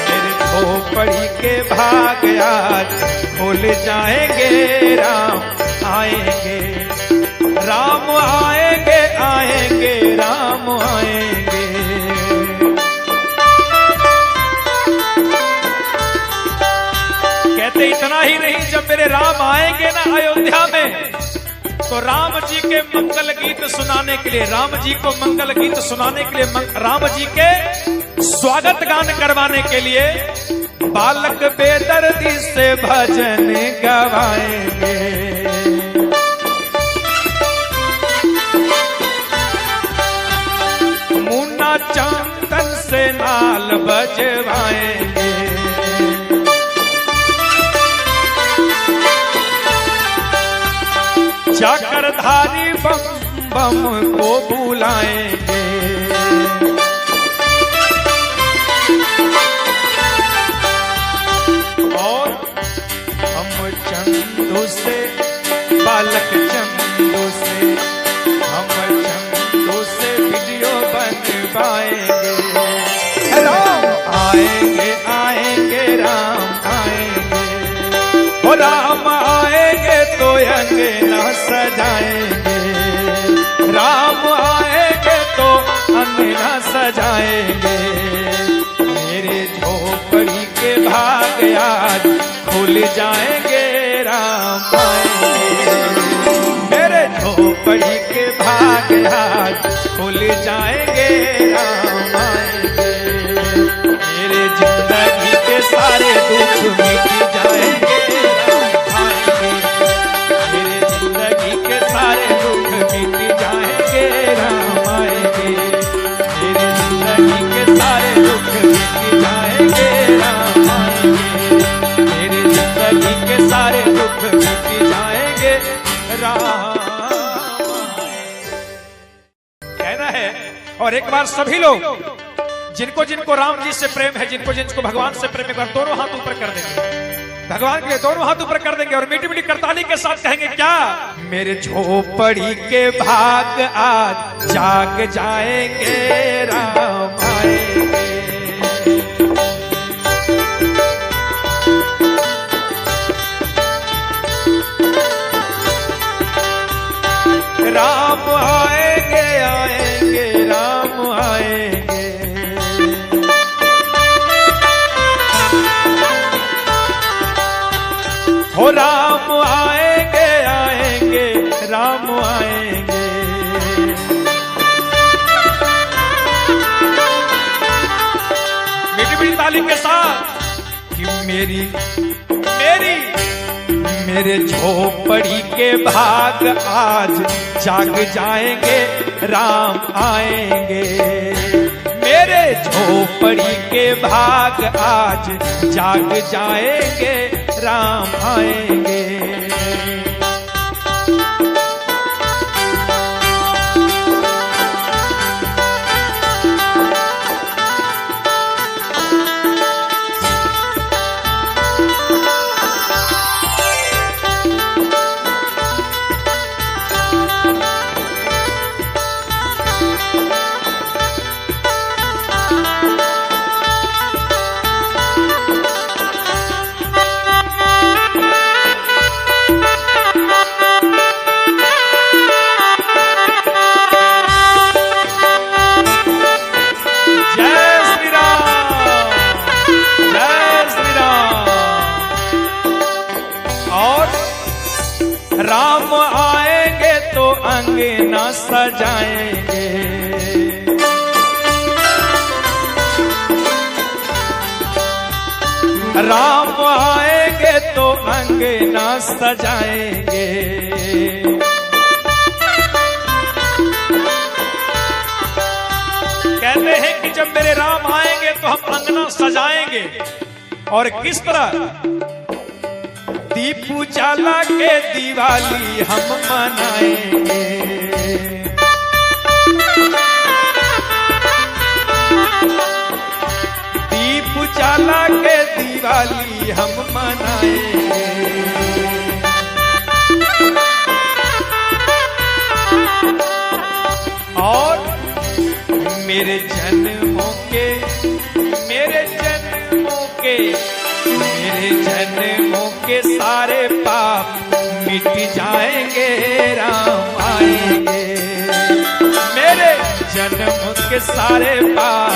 मेरे झोपड़ी के भाग आज खुल जाएंगे, राम आएंगे। राम आएंगे आएंगे राम आएंगे। कहते इतना ही नहीं, जब मेरे राम आएंगे ना अयोध्या में, तो राम जी के मंगल गीत सुनाने के लिए, राम जी को मंगल गीत सुनाने के लिए, राम जी के स्वागत गान करवाने के लिए बालक बेदर्दी से भजन गवाएंगे। मुन्ना चंदन से नाल बजवाएंगे। चक्रधारी बम बम को बुलाएंगे। और हम चंदू से बालक चंदू से हम चंदू से वीडियो बनवाएंगे। राम आएंगे आएंगे राम आएंगे। ओ राम आएंगे तो अंगना सजाएंगे। राम आएंगे तो अंगना सजाएंगे। मेरे झोपड़ी के भाग आज खुल जाएंगे, राम आएंगे। मेरे झोपड़ी के भाग आज खुल जाएंगे, राम आएंगे। मेरे जिंदगी के सारे दुख मिट जाएंगे, राम आएंगे। मेरे जिंदगी के सारे दुख मिट जाएंगे, राम आएंगे। मेरे जिंदगी के सारे दुख मिट जाएंगे, राम कहना है। और एक बार सभी लोग जिनको जिनको राम जी से प्रेम है, जिनको जिनको भगवान से प्रेम है, दोनों हाथ ऊपर कर देंगे, भगवान के लिए दोनों हाथ ऊपर कर देंगे और मीठी मीठी करताली के साथ कहेंगे क्या? मेरे झोपड़ी के भाग आज जाग जाएंगे, राम आएंगे। राम आएंगे आएंगे राम आएंगे। हो राम आएंगे आएंगे राम आएंगे। मीठी मीठी ताली के साथ कि मेरी मेरी मेरे झोपड़ी के भाग आज जाग जाएंगे, राम आएंगे। मेरे झोपड़ी के भाग आज जाग जाएंगे, राम आएंगे। राम आएंगे तो अंगना सजाएंगे। राम आएंगे तो अंगना सजाएंगे। कहते हैं कि जब जब मेरे राम आएंगे तो हम अंगना सजाएंगे। और किस तरह? दीप उजाला के दिवाली हम मनाएंगे। दीप उजाला के दिवाली हम मनाएंगे। और मेरे जन्मों के सारे पाप मिट जाएंगे, राम आएंगे। मेरे जन्म के सारे पाप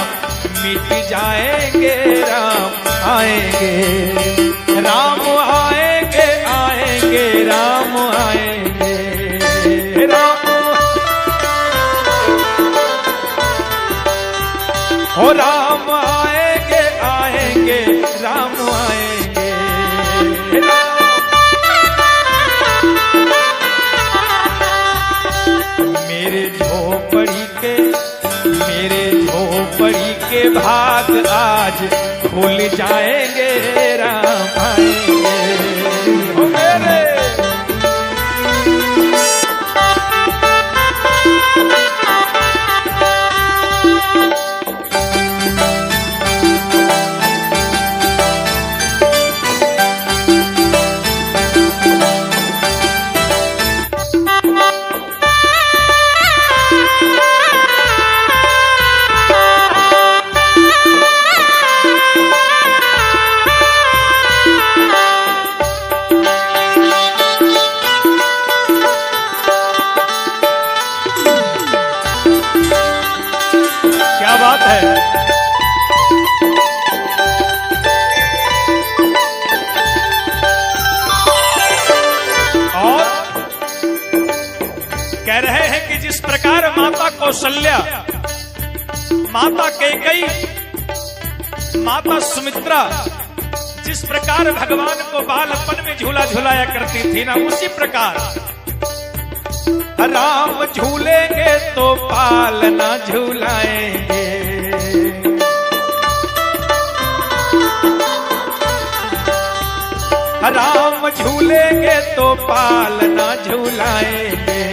मिट जाएंगे, राम आएंगे। राम आएंगे, आएंगे, राम आएंगे, राम। हो राम आएंगे, आएंगे, राम आएंगे, राम। मेरे झोपड़ी के भाग आज खुल जाएंगे, राम आएंगे। हो मेरे बात है। और कह रहे हैं कि जिस प्रकार माता कौशल्या, माता कैकेयी, माता सुमित्रा जिस प्रकार भगवान को बालपन में झूला झुलाया करती थी ना, उसी प्रकार राम झूलेंगे तो पालना झूलाएंगे। राम झूलेंगे तो पालना झूलाएंगे।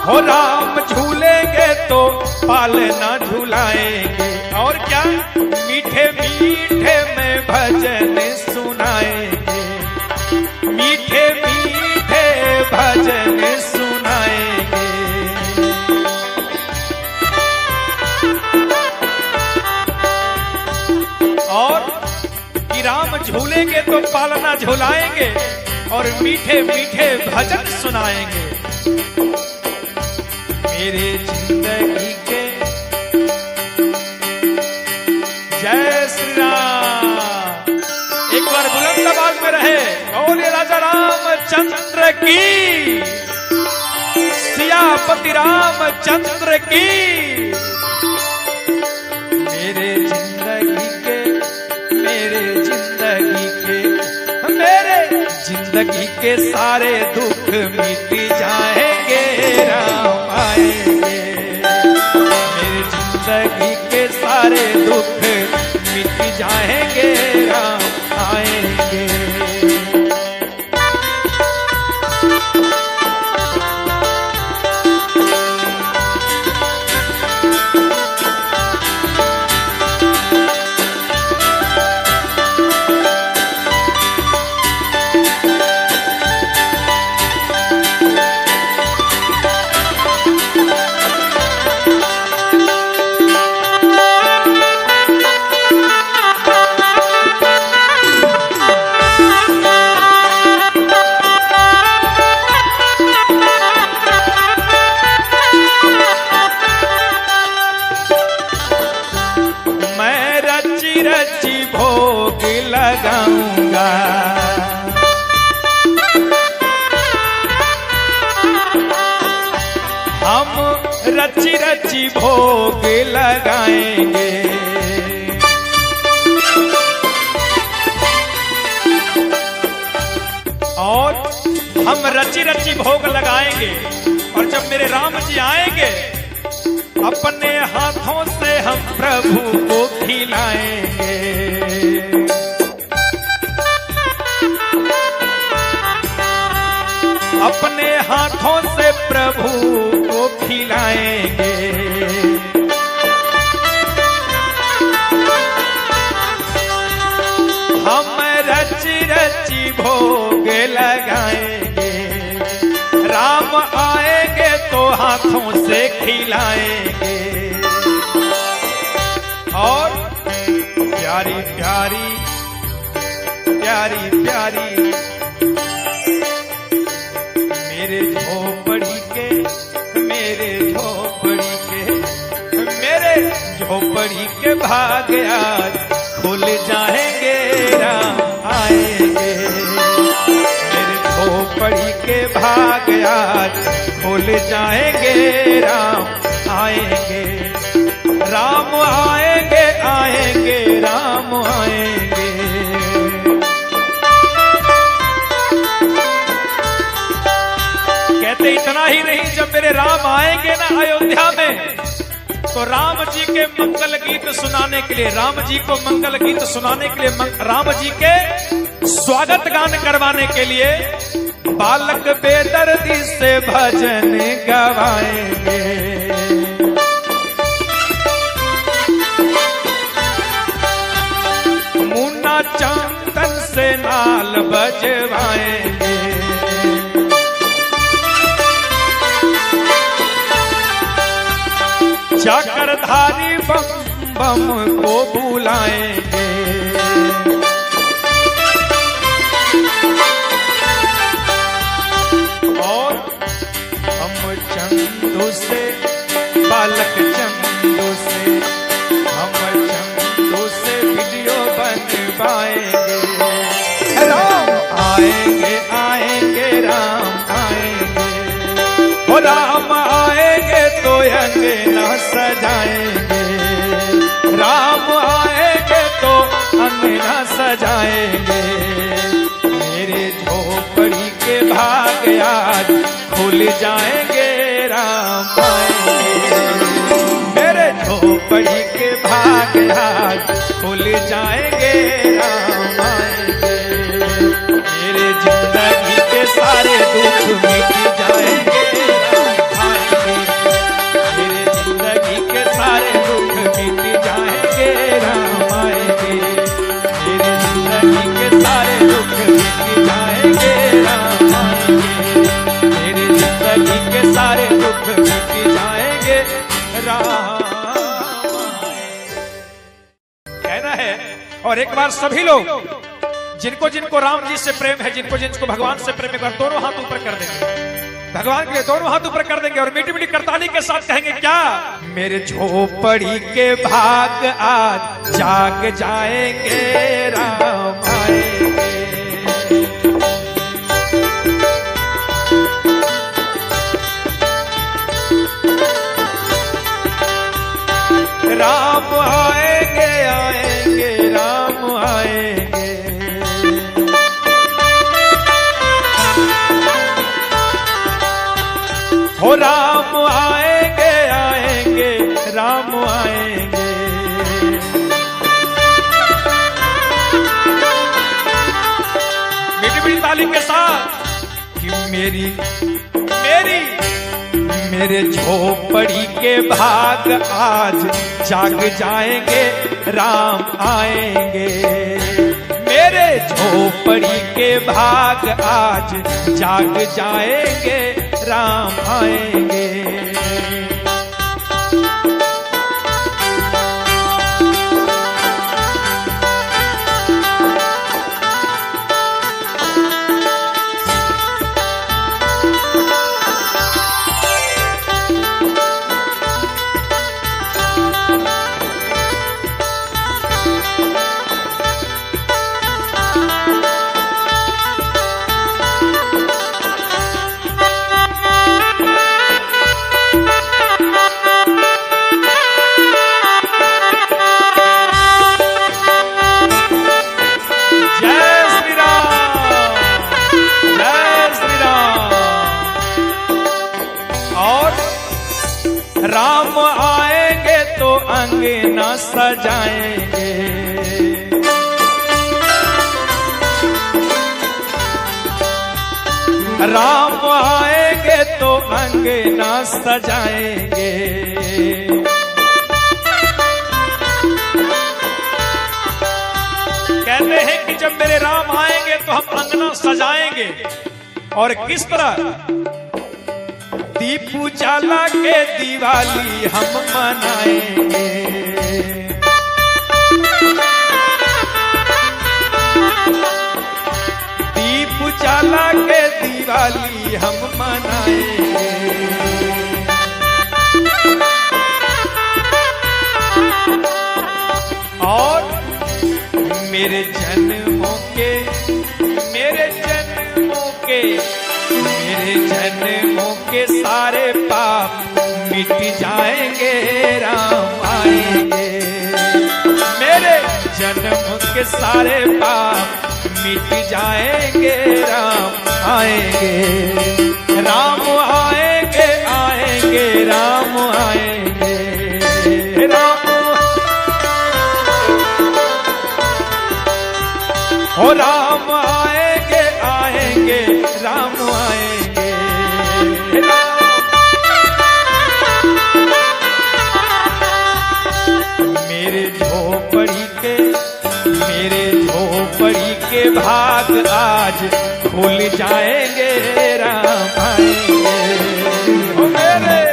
हो राम झूलेंगे तो पालना झूलाएंगे। और क्या? मीठे मीठे में भजन सुनाएंगे, मीठे मीठे भजन सुनाएंगे। और कि राम झूलेंगे तो पालना झूलाएंगे और मीठे मीठे भजन सुनाएंगे। मेरे जिंदगी के जय श्री राम। एक बार बुलंद आवाज में रहे, बोले राजा रामचंद्र की, सियापति रामचंद्र की। मेरे जिंदगी के सारे दुख मिट जाएंगे, राम आएंगे। मेरे जिंदगी के सारे दुख मिट जाएंगे, राम आएंगे। भोग लगाऊंगा, हम रची रची भोग लगाएंगे। और हम रची रची भोग लगाएंगे और जब मेरे राम जी आएंगे अपने हाथों से हम प्रभु को खिलाएंगे। अपने हाथों से प्रभु को खिलाएंगे। हम रची रची भोग लगाएंगे। राम आएंगे तो हाथों से खिलाएंगे। और प्यारी प्यारी प्यारी प्यारी मेरे झोपड़ी के मेरे झोपड़ी के मेरे झोपड़ी के भाग आज खुल जाएंगे। राम आएंगे मेरे झोपड़ी के भाग आज खुल जाएंगे। राम आएंगे राम आएंगे आएंगे राम आएंगे। कहते इतना ही नहीं, जब मेरे राम आएंगे ना अयोध्या में तो राम जी के मंगल गीत सुनाने के लिए, राम जी को मंगल गीत सुनाने के लिए, राम जी के स्वागत गान करवाने के लिए बालक बेदर्दी से भजन गवाएंगे। मुन्ना चंदन से नाल बजवाएंगे। चक्रधारी बम बम को बुलाएंगे। और हम चंदू से बालक चंदू से हम चंदू से वीडियो बनवाएंगे। राम आएंगे आएंगे राम आएंगे। ओ राम आएंगे तो अंगना सजाएंगे। राम आएंगे तो अंगना सजाएंगे। मेरे झोपड़ी के भाग आज खुल जाएंगे। राम आएंगे मेरे झोपड़ी के भाग आज खुल जाएंगे। राम आएंगे मेरे जिंदगी के सारे दुख मिट जाएंगे। कहना है। और एक बार सभी लोग जिनको जिनको राम जी से प्रेम है, जिनको जिनको भगवान से प्रेम है, दोनों हाथ ऊपर कर देंगे। भगवान के लिए दोनों हाथ ऊपर कर देंगे और मीठी मीठी करताली के साथ कहेंगे क्या? मेरे झोपड़ी के भाग आज जाग जाएंगे। राम आएंगे। राम आएंगे आएंगे राम आएंगे। हो राम आएंगे आएंगे राम आएंगे। मीठी मीठी ताली के साथ कि मेरी मेरी मेरे झोपड़ी के भाग आज जाग जाएंगे। राम आएंगे मेरे झोपड़ी के भाग आज जाग जाएंगे। राम आएंगे। अंगना सजाएंगे। राम आएंगे तो अंगना सजाएंगे। कहते हैं कि जब मेरे राम आएंगे तो हम अंगना सजाएंगे। और किस तरह? दीप उजाला के दिवाली हम मनाएंगे। दीप उजाला के दिवाली हम मनाएंगे। और मेरे जन्मों के सारे पाप मिट जाएंगे। राम आएंगे। मेरे जन्म के सारे पाप मिट जाएंगे। राम आएंगे। राम आएंगे, आएंगे, राम आएंगे। राम हो, राम आएंगे, आएंगे, राम आएंगे। मेरे झोपड़ी के भाग आज खुल जाएंगे। राम आएंगे। ओ मेरे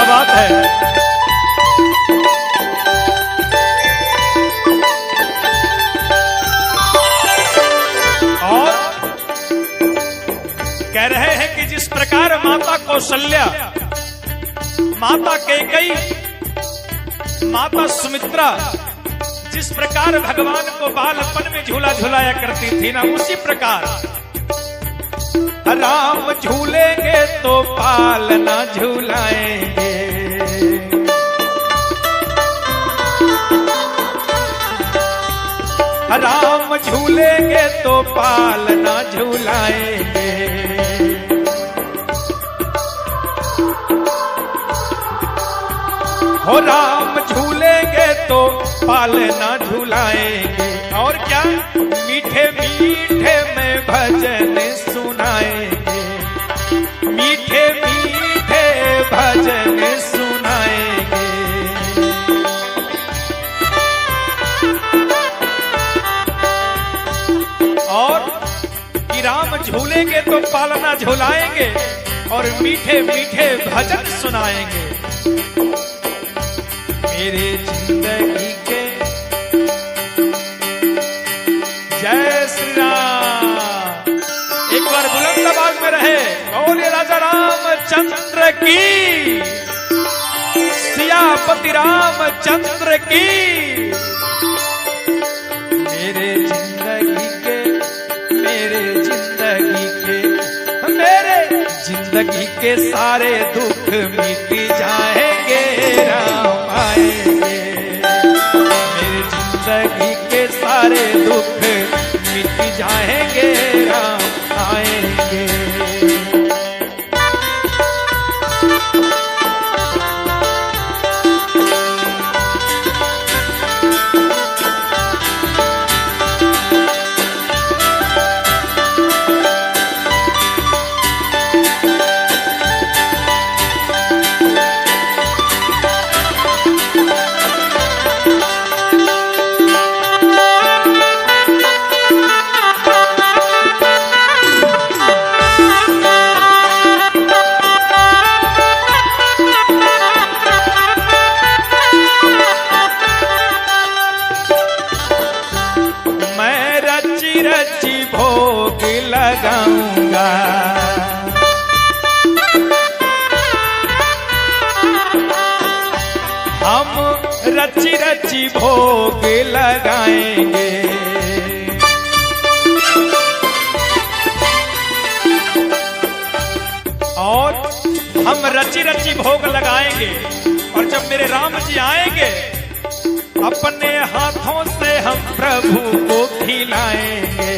बात है। और कह रहे हैं कि जिस प्रकार माता कौशल्या, माता कैकेयी, माता सुमित्रा जिस प्रकार भगवान को बालपन में झूला झुलाया करती थी ना, उसी प्रकार राम झूलेंगे तो पालना झूलाएंगे। राम झूलेंगे तो पालना झूलाएंगे। हो, राम झूलेंगे तो पालना झूलाएंगे। और क्या? मीठे मीठे में भजन सुनाएंगे। मीठे मीठे भजन सुनाएंगे। और कि राम झूलेंगे तो पालना झूलाएंगे और मीठे मीठे भजन सुनाएंगे। मेरे जिंदगी के जय श्री राम। एक बार बुलंद आवाज में रहे, बोले राजा रामचंद्र की, सियापति रामचंद्र की। मेरे जिंदगी के सारे दुख मिट जाएंगे। राम आएंगे। मेरे जिंदगी के सारे दुख मिट जाएंगे। राम आएंगे। हम रची रची भोग लगाएंगे। और हम रची रची भोग लगाएंगे, और जब मेरे राम जी आएंगे अपने हाथों से हम प्रभु को खिलाएंगे।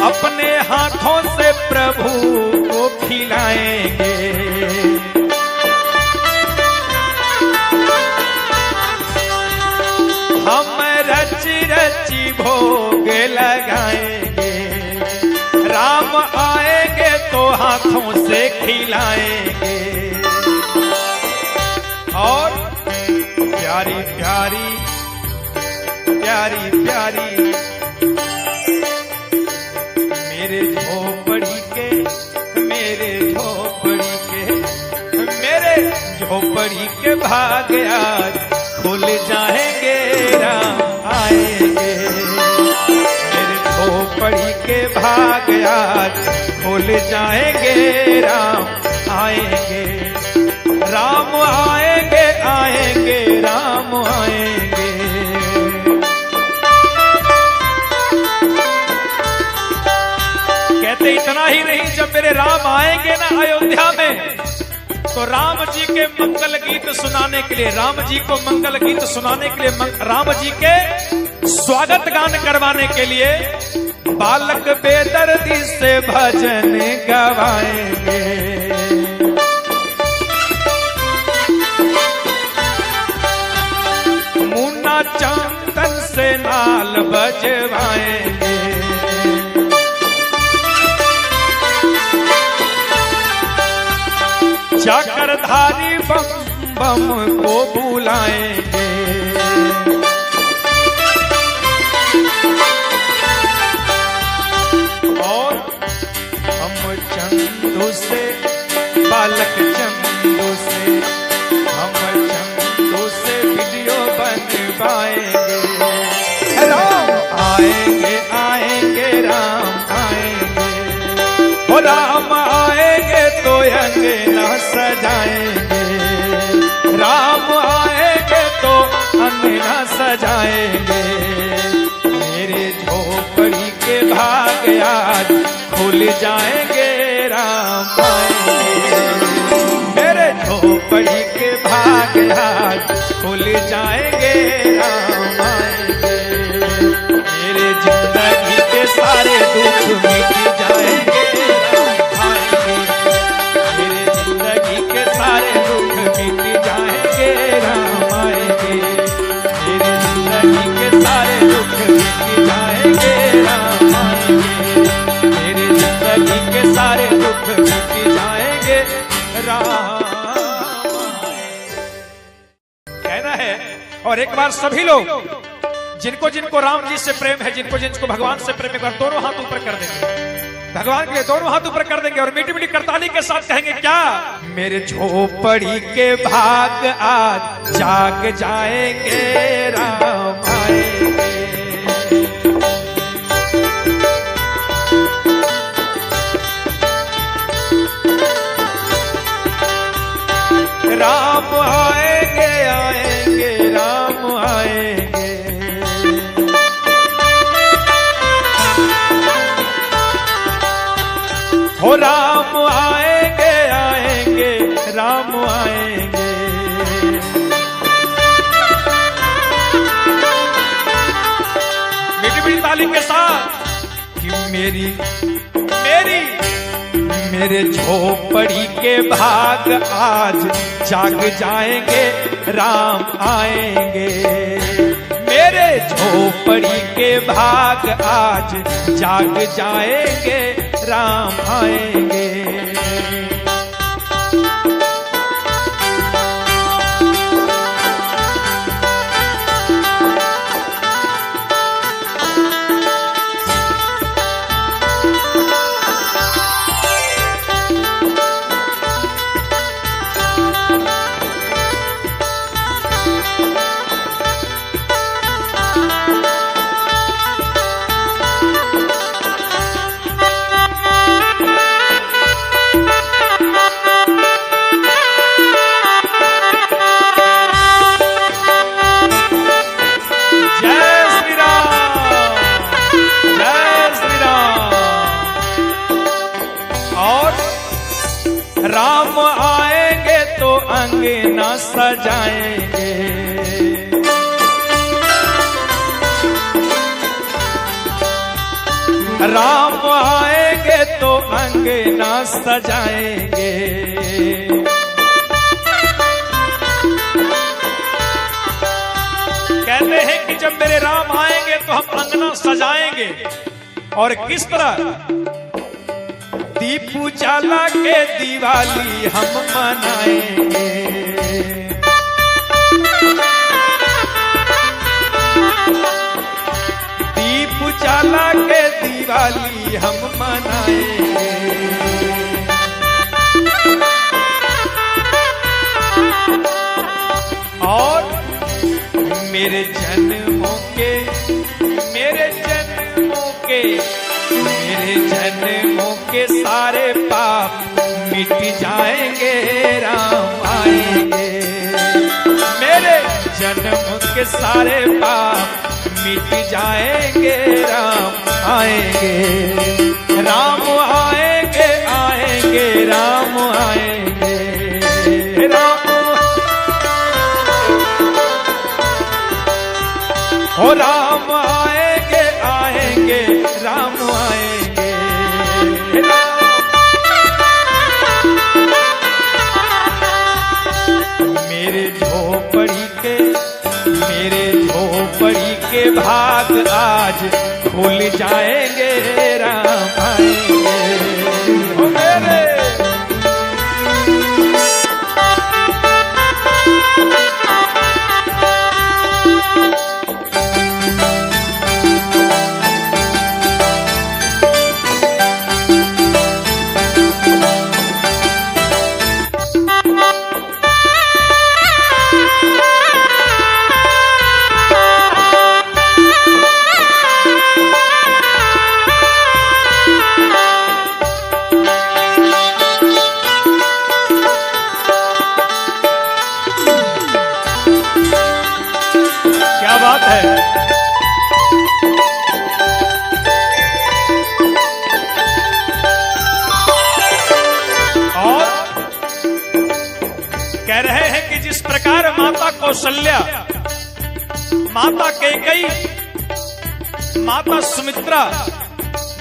अपने हाथों से प्रभु को खिलाएंगे। हम रची रची भोग लगाएंगे। राम आएंगे तो हाथों से खिलाएंगे। और प्यारी प्यारी प्यारी प्यारी मेरे झोपड़ी के भाग आज खुल जाएंगे। राम आएंगे। मेरे झोपड़ी के भाग आज खुल जाएंगे। राम आएंगे। राम आएंगे आएंगे राम आएंगे। कहते इतना ही नहीं, जब मेरे राम आएंगे ना अयोध्या में, तो राम जी के मंगल गीत सुनाने के लिए, राम जी को मंगल गीत सुनाने के लिए, राम जी के स्वागत गान करवाने के लिए बालक बेदर्दी से भजन गवाएंगे। मुन्ना चांदन से नाल बजवाएंगे। चक्रधारी बम बम को बुलाएंगे। और हम चंदू से, बालक चंदू से, हम चंदू से वीडियो बनवाएंगे। राम आएंगे आएंगे राम आएंगे। ओ राम आएंगे तो अंगना सजाएंगे। राम आएंगे तो अंगना सजाएंगे। मेरे झोपड़ी के भाग आज खुल जाएंगे। राम आएंगे। मेरे झोपड़ी के भाग आज खुल जाएंगे। राम आएंगे। मेरे जिंदगी के सारे दुख मिट जाएंगे। कहना है। और एक बार सभी लोग जिनको जिनको राम जी से प्रेम है, जिनको जिनको भगवान से प्रेम है, दोनों हाथ ऊपर कर देंगे। भगवान के लिए दोनों हाथ ऊपर कर देंगे और मीठी मीठी करताली के साथ कहेंगे क्या? मेरे झोपड़ी के भाग आज जाग जाएंगे। राम आएंगे। राम आएंगे आएंगे राम आएंगे। हो राम आएंगे आएंगे राम आएंगे। मीठी मीठी ताली के साथ कि मेरे झोपड़ी के भाग आज जाग जाएंगे। राम आएंगे। मेरे झोपड़ी के भाग आज जाग जाएंगे। राम आएंगे। और राम आएंगे तो अंगना सजाएंगे, राम आएंगे तो अंगना सजाएंगे। कहते हैं कि जब मेरे राम आएंगे तो हम अंगना सजाएंगे। और किस तरह? दीप उजाला के दिवाली हम मनाएंगे, दीप उजाला के दिवाली हम मनाएंगे। और मेरे जन्मों के मेरे जन्मों के मेरे जन्मों के सारे पाप मिट जाएंगे, राम आएंगे। मेरे जन्म के सारे पाप मिट जाएंगे, राम आएंगे। राम आएंगे आएंगे राम आएंगे, राम हो राम आएंगे आएंगे राम आएंगे, राम। मेरे झोपड़ी के भाग आज खुल जाएंगे, राम आएंगे। हो मेरे बात है। और कह रहे हैं कि जिस प्रकार माता कौशल्या, माता कैकेयी, माता सुमित्रा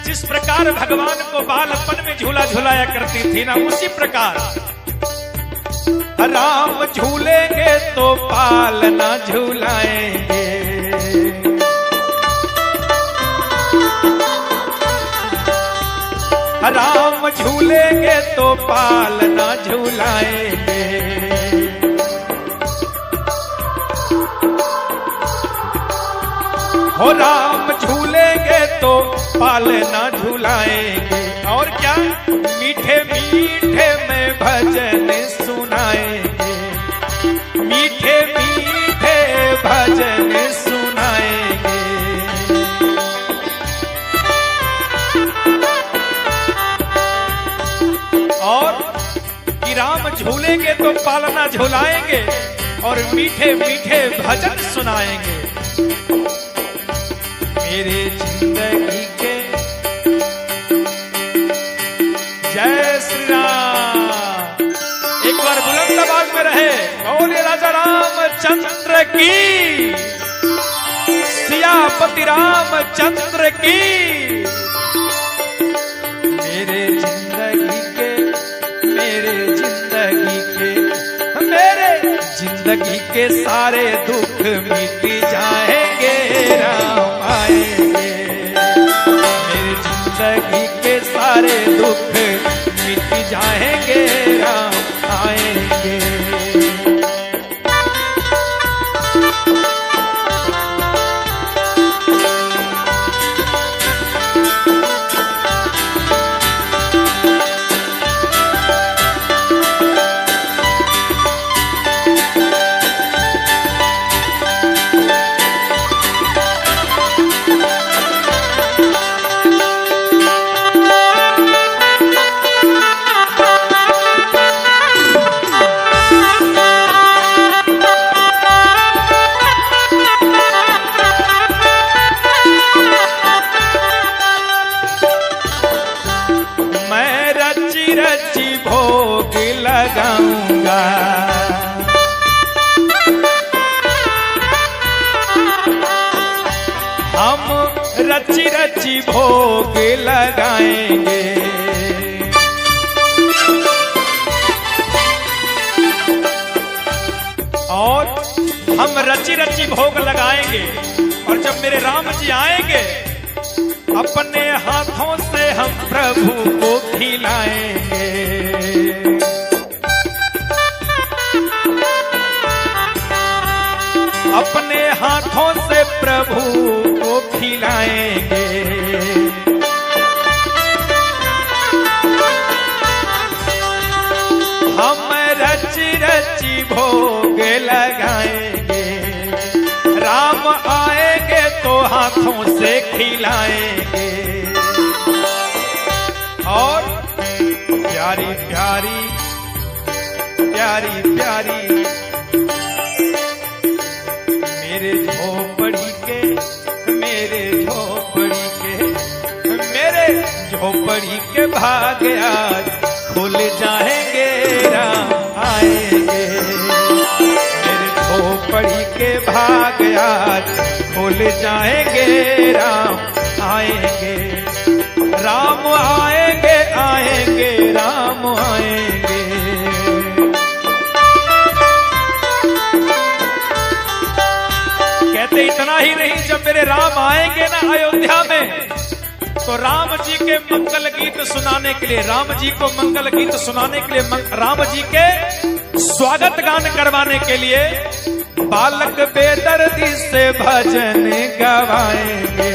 जिस प्रकार भगवान को बालपन में झूला झुलाया करती थी ना, उसी प्रकार राम झूलेंगे तो पालना झूलाएंगे, राम झूलेंगे तो पालना झूलाएंगे। हो राम झूलेंगे तो पालना झूलाएंगे। और क्या? मीठे मीठे में भजन सुनाएंगे, मीठे मीठे भजन सुनाएंगे। और कि राम झूलेंगे तो पालना झुलाएंगे और मीठे मीठे भजन सुनाएंगे। मेरे जिंदगी के जय श्री राम। एक बार बुलंद आवाज में रहे, बोले राजा रामचंद्र की, सियापति रामचंद्र की। मेरे जिंदगी के मेरे जिंदगी के सारे दुख मिट जाएंगे, राम आएंगे। मेरी जिंदगी के सारे दुख मिट जाएंगे, राम आएंगे। भोग लगाऊंगा। हम रची रची भोग लगाएंगे। और हम रची रची भोग लगाएंगे, और जब मेरे राम जी आएंगे अपने हाथों से हम प्रभु को खिलाएंगे। अपने हाथों से प्रभु को खिलाएंगे। हम रची रची भोग लगाएंगे। राम आएंगे तो हाथों से खिलाएंगे। और प्यारी प्यारी प्यारी प्यारी मेरे झोपड़ी के भाग आज खुल जाएंगे। राम आएंगे। मेरे झोपड़ी के भाग आज खुल जाएंगे। राम आएंगे। राम आएंगे आएंगे राम आएंगे। कहते इतना ही नहीं, जब मेरे राम आएंगे ना अयोध्या में, तो राम जी के मंगल गीत सुनाने के लिए, राम जी को मंगल गीत सुनाने के लिए, राम जी के स्वागत गान करवाने के लिए बालक बेदर्दी से भजन गवाएंगे।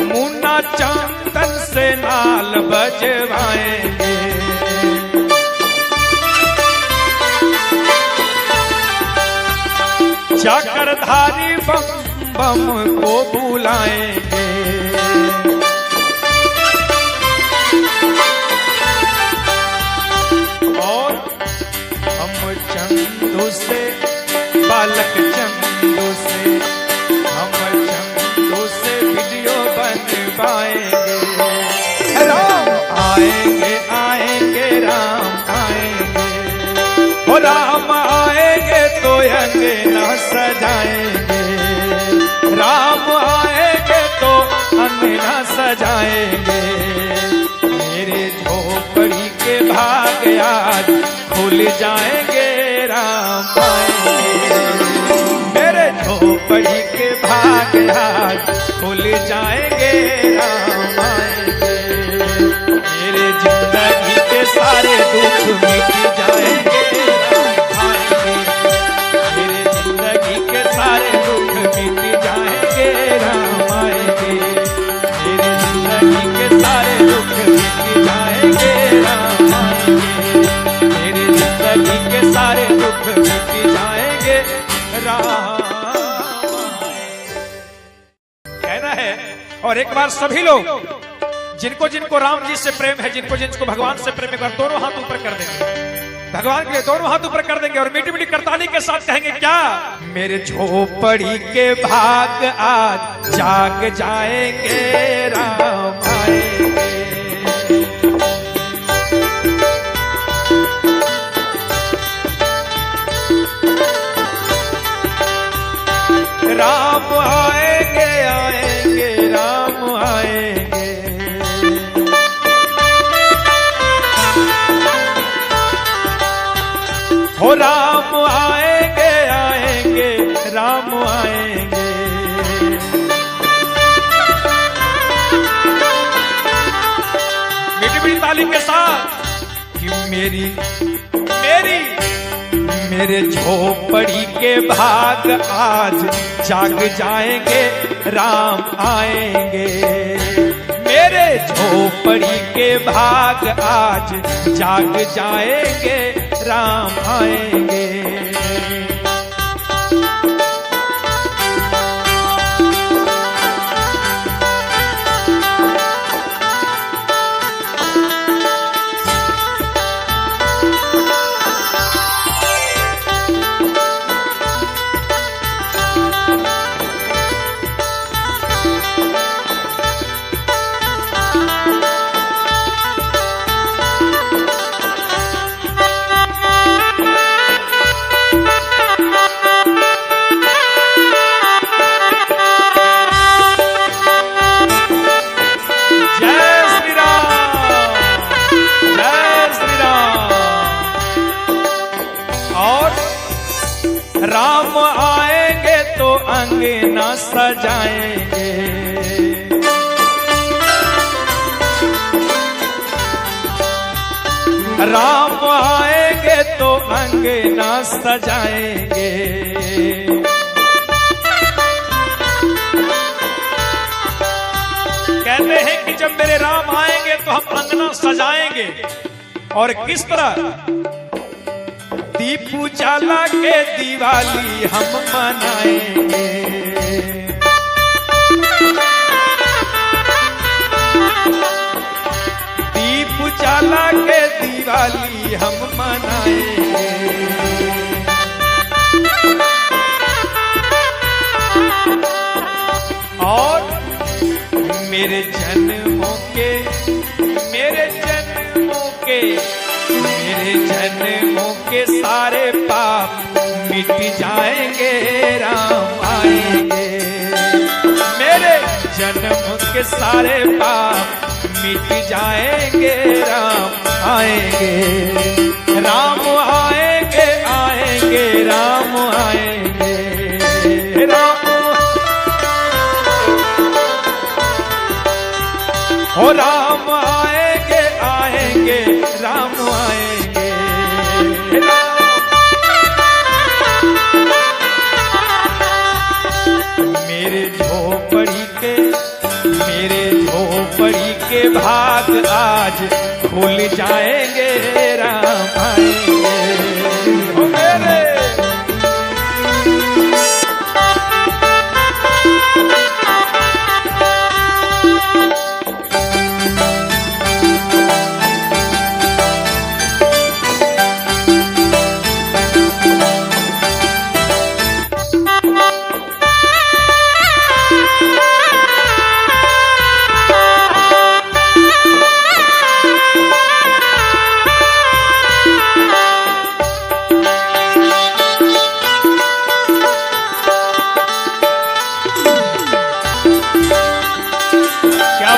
मुन्ना चंदन से नाल बजवाएंगे। चक्रधारी बम बम को बुलाएंगे। और हम चंदू से, बालक चंदू से, हम चंदू से वीडियो बनवाएंगे। राम आएंगे आएंगे राम आएंगे। ओ राम आएंगे तो अंगना सजाएंगे। राम आएंगे तो अंगना सजाएंगे। मेरे झोपड़ी के भाग आज खुल जाएंगे। राम आएंगे। मेरे झोपड़ी के भाग आज खुल जाएंगे। राम आएंगे। मेरे जिंदगी के सारे दुख मिट जाएंगे। सारे दुख मिट जाएंगे। राम कहना है। और एक बार सभी लोग जिनको जिनको राम जी से प्रेम है, जिनको जिनको भगवान से प्रेम है, दोनों हाथ ऊपर कर देंगे। भगवान के लिए दोनों हाथ ऊपर कर देंगे और मीठी मीठी करताली के साथ कहेंगे क्या? मेरे झोपड़ी के भाग आज जाग जाएंगे। राम आएंगे। राम आएंगे आएंगे राम आएंगे। हो राम आएंगे आएंगे राम आएंगे। मीठी मीठी ताली के साथ कि मेरे झोपड़ी के भाग आज जाग जाएंगे। राम आएंगे। मेरे झोपड़ी के भाग आज जाग जाएंगे। राम आएंगे। राम आएंगे तो अंगना सजाएंगे। कहते हैं कि जब मेरे राम आएंगे तो हम अंगना सजाएंगे। और किस तरह? दीप उजाला के दिवाली हम मनाएंगे। दीप उजाला के दिवाली हम मनाएंगे। और मेरे जन्मों के सारे पाप मिट जाएंगे, राम आएंगे। मेरे जन्म के सारे पाप मिट जाएंगे, राम आएंगे। राम आएंगे, आएंगे, राम आएंगे। राम हो राम आएंगे, आएंगे, राम आएंगे। मेरे झोपड़ी के भाग आज खुल जाएंगे, राम आएंगे। ओ मेरे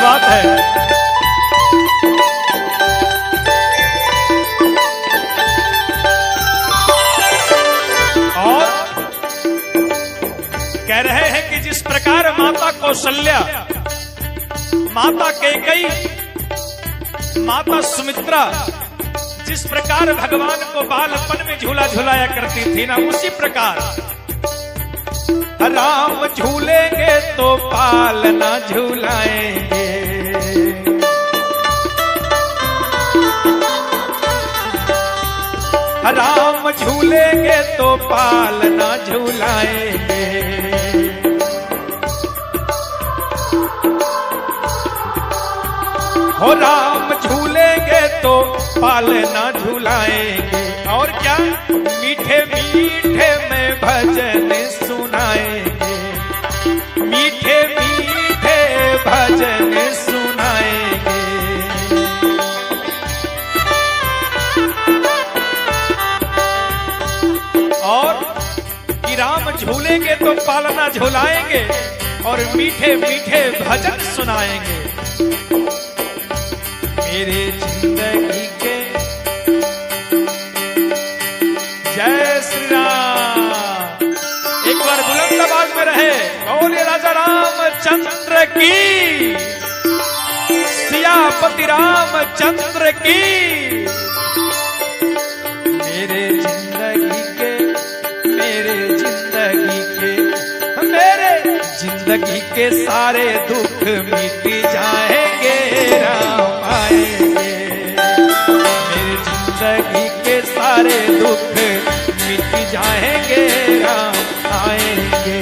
बात है। और कह रहे हैं कि जिस प्रकार माता कौशल्या, माता कैकेयी, माता सुमित्रा जिस प्रकार भगवान को बालपन में झूला झुलाया करती थी ना, उसी प्रकार राम झूलेंगे तो पालना झूलाएंगे। राम झूलेंगे तो पालना झूलाएंगे। हो राम झूलेंगे तो पालना झूलाएंगे। और क्या? मीठे मीठे में भजन सुनाएंगे। मीठे मीठे भजन सुनाएंगे। और कि राम झूलेंगे तो पालना झूलाएंगे और मीठे मीठे भजन सुनाएंगे। मेरे जिंदगी के जय श्री राम। एक बार बुलंद आवाज में रहे, बोले राजा रामचंद्र की, सियापति रामचंद्र की। मेरे जिंदगी के सारे दुख मिट जाएंगे, राम आएंगे। मेरे जिंदगी के सारे दुख मिट जाएंगे, राम आएंगे।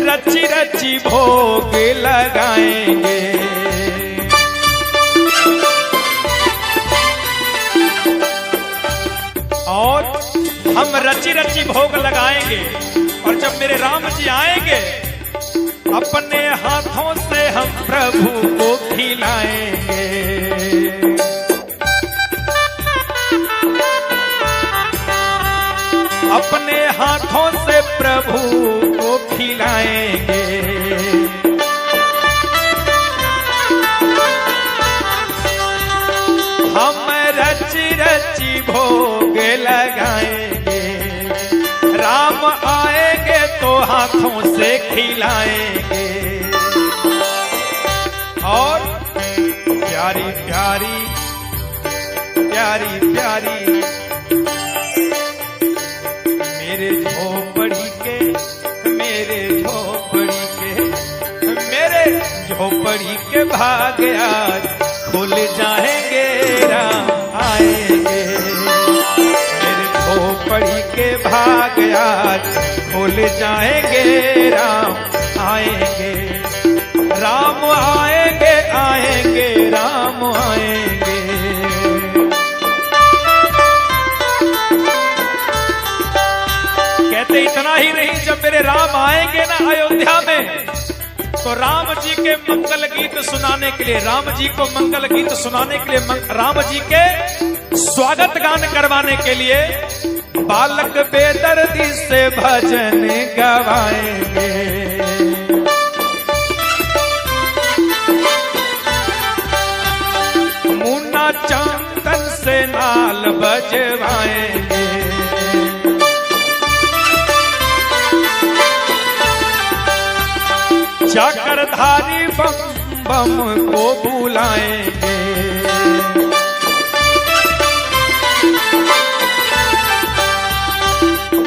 रची रची भोग लगाएंगे। और हम रची रची भोग लगाएंगे, और जब मेरे राम जी आएंगे अपने हाथों से हम प्रभु को खिलाएंगे। अपने हाथों से प्रभु को खिलाएंगे। हम रची रची भोग लगाएंगे, राम आएंगे तो हाथों से खिलाएंगे। और प्यारी प्यारी प्यारी प्यारी मेरे झोपड़ी के भाग आज खुल जाएंगे, राम आएंगे। मेरे झोपड़ी के भाग आज खुल जाएंगे, राम आएंगे। राम आएंगे आएंगे राम आएंगे। कहते इतना ही नहीं, जब मेरे राम आएंगे ना अयोध्या में, तो राम जी के मंगल गीत सुनाने के लिए, राम जी को मंगल गीत सुनाने के लिए, राम जी के स्वागत गान करवाने के लिए बालक बेदर्दी से भजन गवाएंगे। मुन्ना चंदन से नाल बजवाएंगे। चक्रधारी बम बम को बुलाएंगे।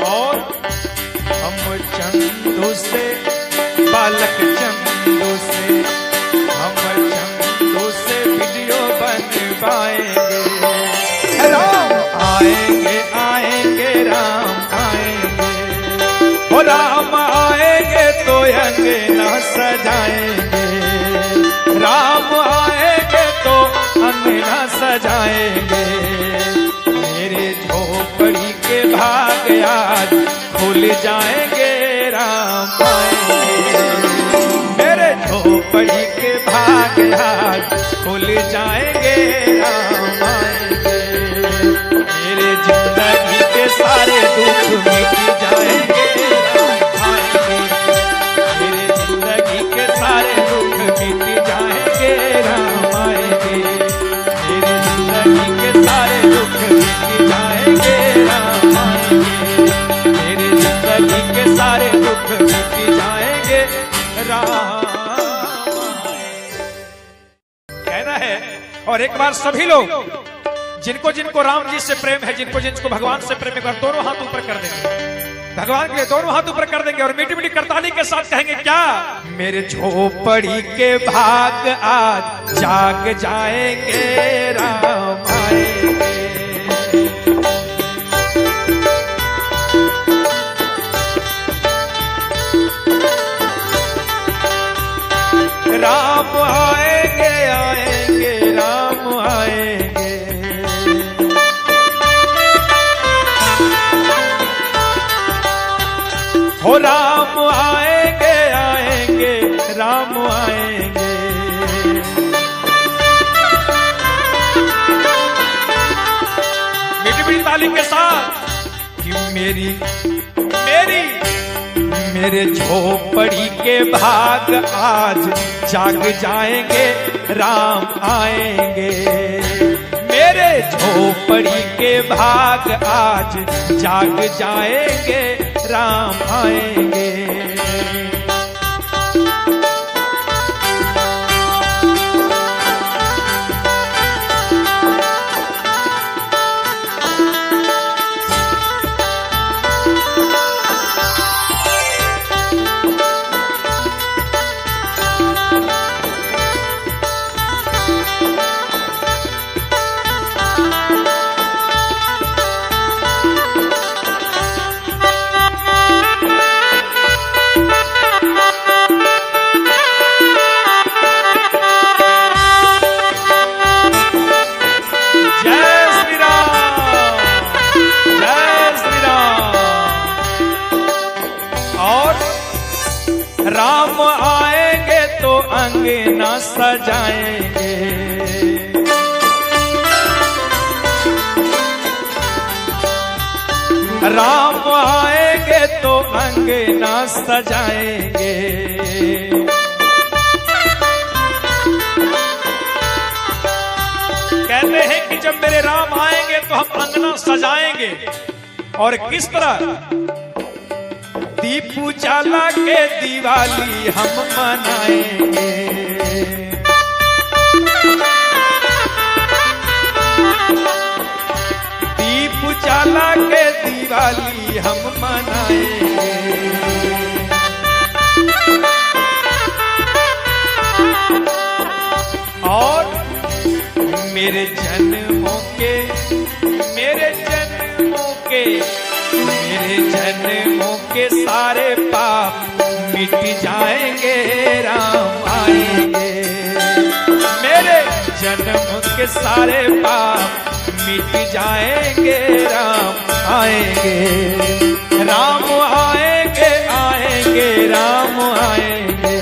और हम चंदू से, बालक चंदू से, हम चंदू से वीडियो बनवाएंगे। राम आएंगे आएंगे राम आएंगे। ओ राम आएंगे तो अंगना सजाएंगे। राम आएंगे तो अंगना सजाएंगे। मेरे झोपड़ी के भाग आज खुल जाएंगे, राम आएंगे। मेरे झोपड़ी के भाग आज खुल जाएंगे, राम आएंगे। मेरे जिंदगी के सारे दुख मिट जाएंगे, कहना है। और एक बार सभी लोग जिनको जिनको राम जी से प्रेम है, जिनको जिनको भगवान से प्रेम है, दोनों हाथ ऊपर कर देंगे, भगवान के लिए दोनों हाथ ऊपर कर देंगे और मीठी मीठी करताली के साथ कहेंगे क्या? मेरे झोपड़ी के भाग आज जाग जाएंगे, राम आएंगे। राम आएंगे आएंगे राम आएंगे। हो राम आएंगे आएंगे राम आएंगे। मीठी मीठी ताली के साथ कि मेरे झोपड़ी के भाग आज जाग जाएंगे, राम आएंगे। मेरे झोपड़ी के भाग आज जाग जाएंगे, राम आएंगे। सजाएंगे। राम आएंगे तो अंगना सजाएंगे। कहते हैं कि जब मेरे राम आएंगे तो हम अंगना सजाएंगे। और किस तरह? दीप उजाला के दिवाली हम मनाएंगे। दीप उजाला के दिवाली हम मनाएंगे। और मेरे जन्मों के सारे पाप मिट जाएंगे। राम आएंगे। मेरे जन्म के सारे पाप मिट जाएंगे। राम आएंगे। राम आएंगे, आएंगे, राम आएंगे।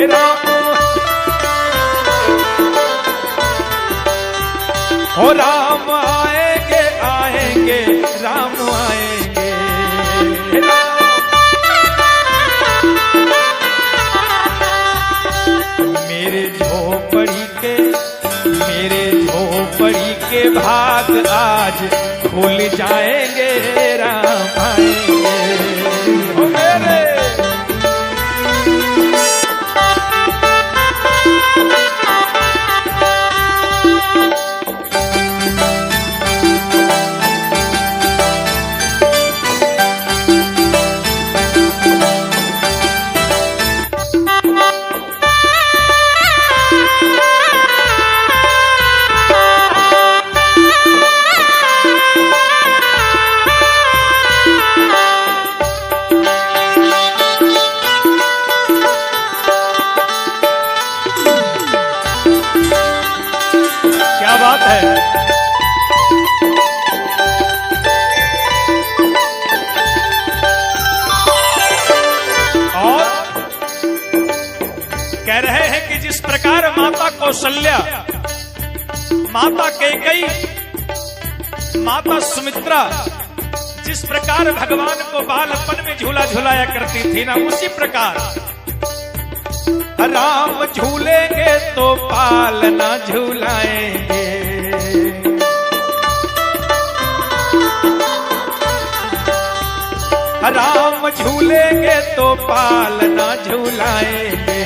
राम हो राम आएंगे, आएंगे, राम आएंगे। मेरे झोपड़ी के भाग आज खुल जाएंगे। राम आएंगे। ओ मेरे बात है। और कह रहे हैं कि जिस प्रकार माता कौशल्या, माता कैकेयी, माता सुमित्रा जिस प्रकार भगवान को बालपन में झूला झुलाया करती थी ना, उसी प्रकार राम झूलेंगे तो पालना झूलाएंगे। राम झूलेंगे तो पालना झूलाएंगे।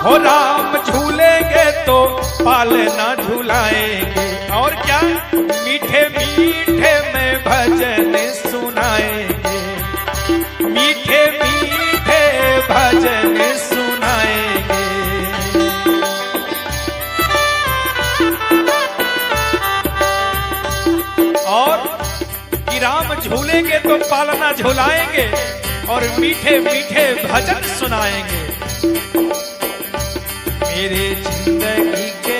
हो राम झूलेंगे तो पालना झूलाएंगे। और क्या? मीठे मीठे में भजन सुनाएंगे। मीठे मीठे भजन सुनाएंगे। और कि राम झूलेंगे तो पालना झूलाएंगे और मीठे मीठे भजन सुनाएंगे। मेरे जिंदगी के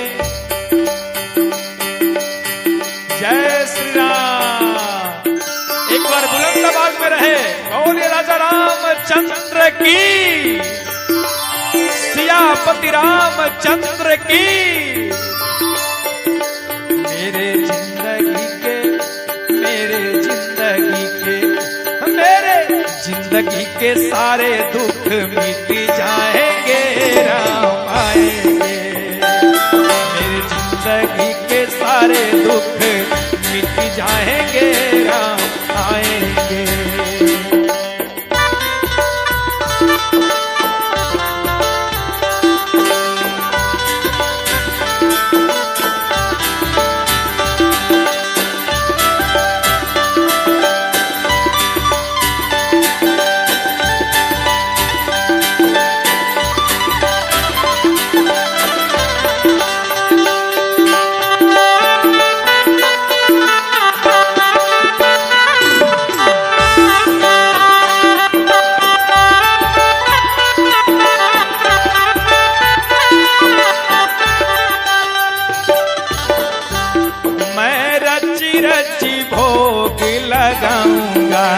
जय श्री राम। एक बार बुलंद आवाज में रहे, बोले राजा रामचंद्र की, सियापति रामचंद्र की। मेरे जिंदगी के सारे दुख मिट जाएंगे। राम आएंगे। मेरे जिंदगी के सारे दुख मिट जाएंगे। राम आएंगे। रची भोग लगाऊंगा।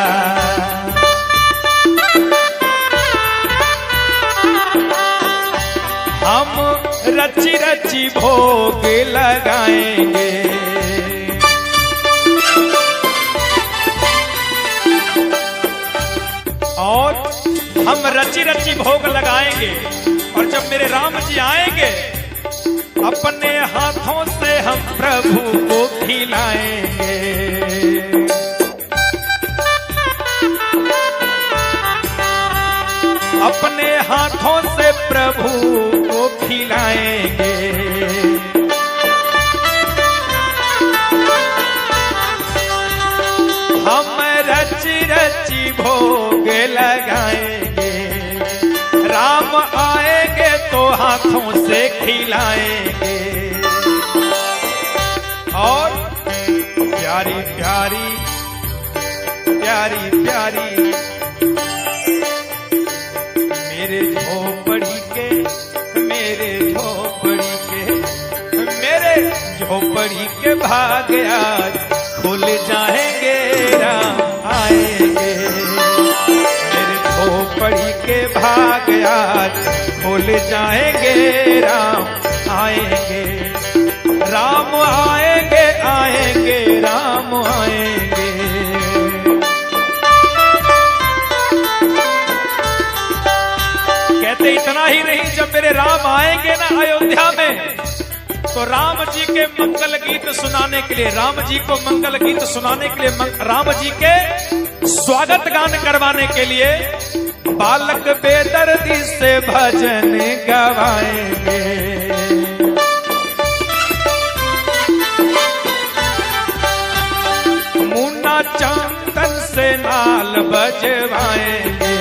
रची भोग लगाएंगे। और हम रची रची भोग लगाएंगे, और जब मेरे राम जी आएंगे अपने हाथों से हम प्रभु को खिलाएंगे। अपने हाथों से प्रभु को खिलाएंगे। हम रची रची भोग लगाएंगे। राम आएंगे तो हाथों से खिलाएंगे। और प्यारी प्यारी प्यारी प्यारी मेरे झोपड़ी के मेरे झोपड़ी के मेरे झोपड़ी के भाग आज खुल जाएंगे। राम आएंगे मेरे झोपड़ी के भाग आज खुल जाएंगे। राम आएंगे, राम आएंगे आएंगे राम आएंगे। कहते इतना ही नहीं, जब मेरे राम आएंगे ना अयोध्या में, तो राम जी के मंगल गीत सुनाने के लिए, राम जी को मंगल गीत सुनाने के लिए, राम जी के स्वागत गान करवाने के लिए बालक बेदर्दी से भजन गवाएंगे। मुन्ना चांदन से नाल बजवाएंगे।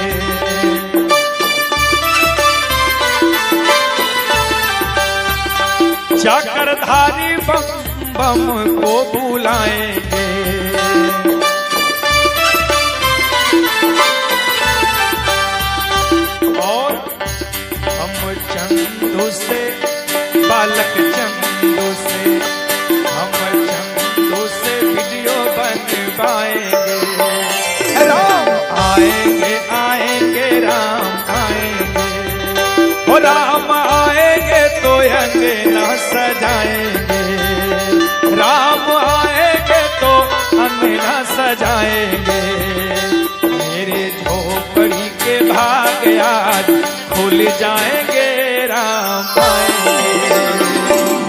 चक्रधारी बम बम को बुलाएंगे। और हम चंदू से बालक चंदू से हम चंदू से वीडियो बनवाएंगे। राम आएंगे आएंगे राम आएंगे। ओ राम आएंगे तो अंगना सजाएंगे। राम आएंगे तो अंगना सजाएंगे। मेरे झोपड़ी के भाग आज खुल जाएंगे। राम आएंगे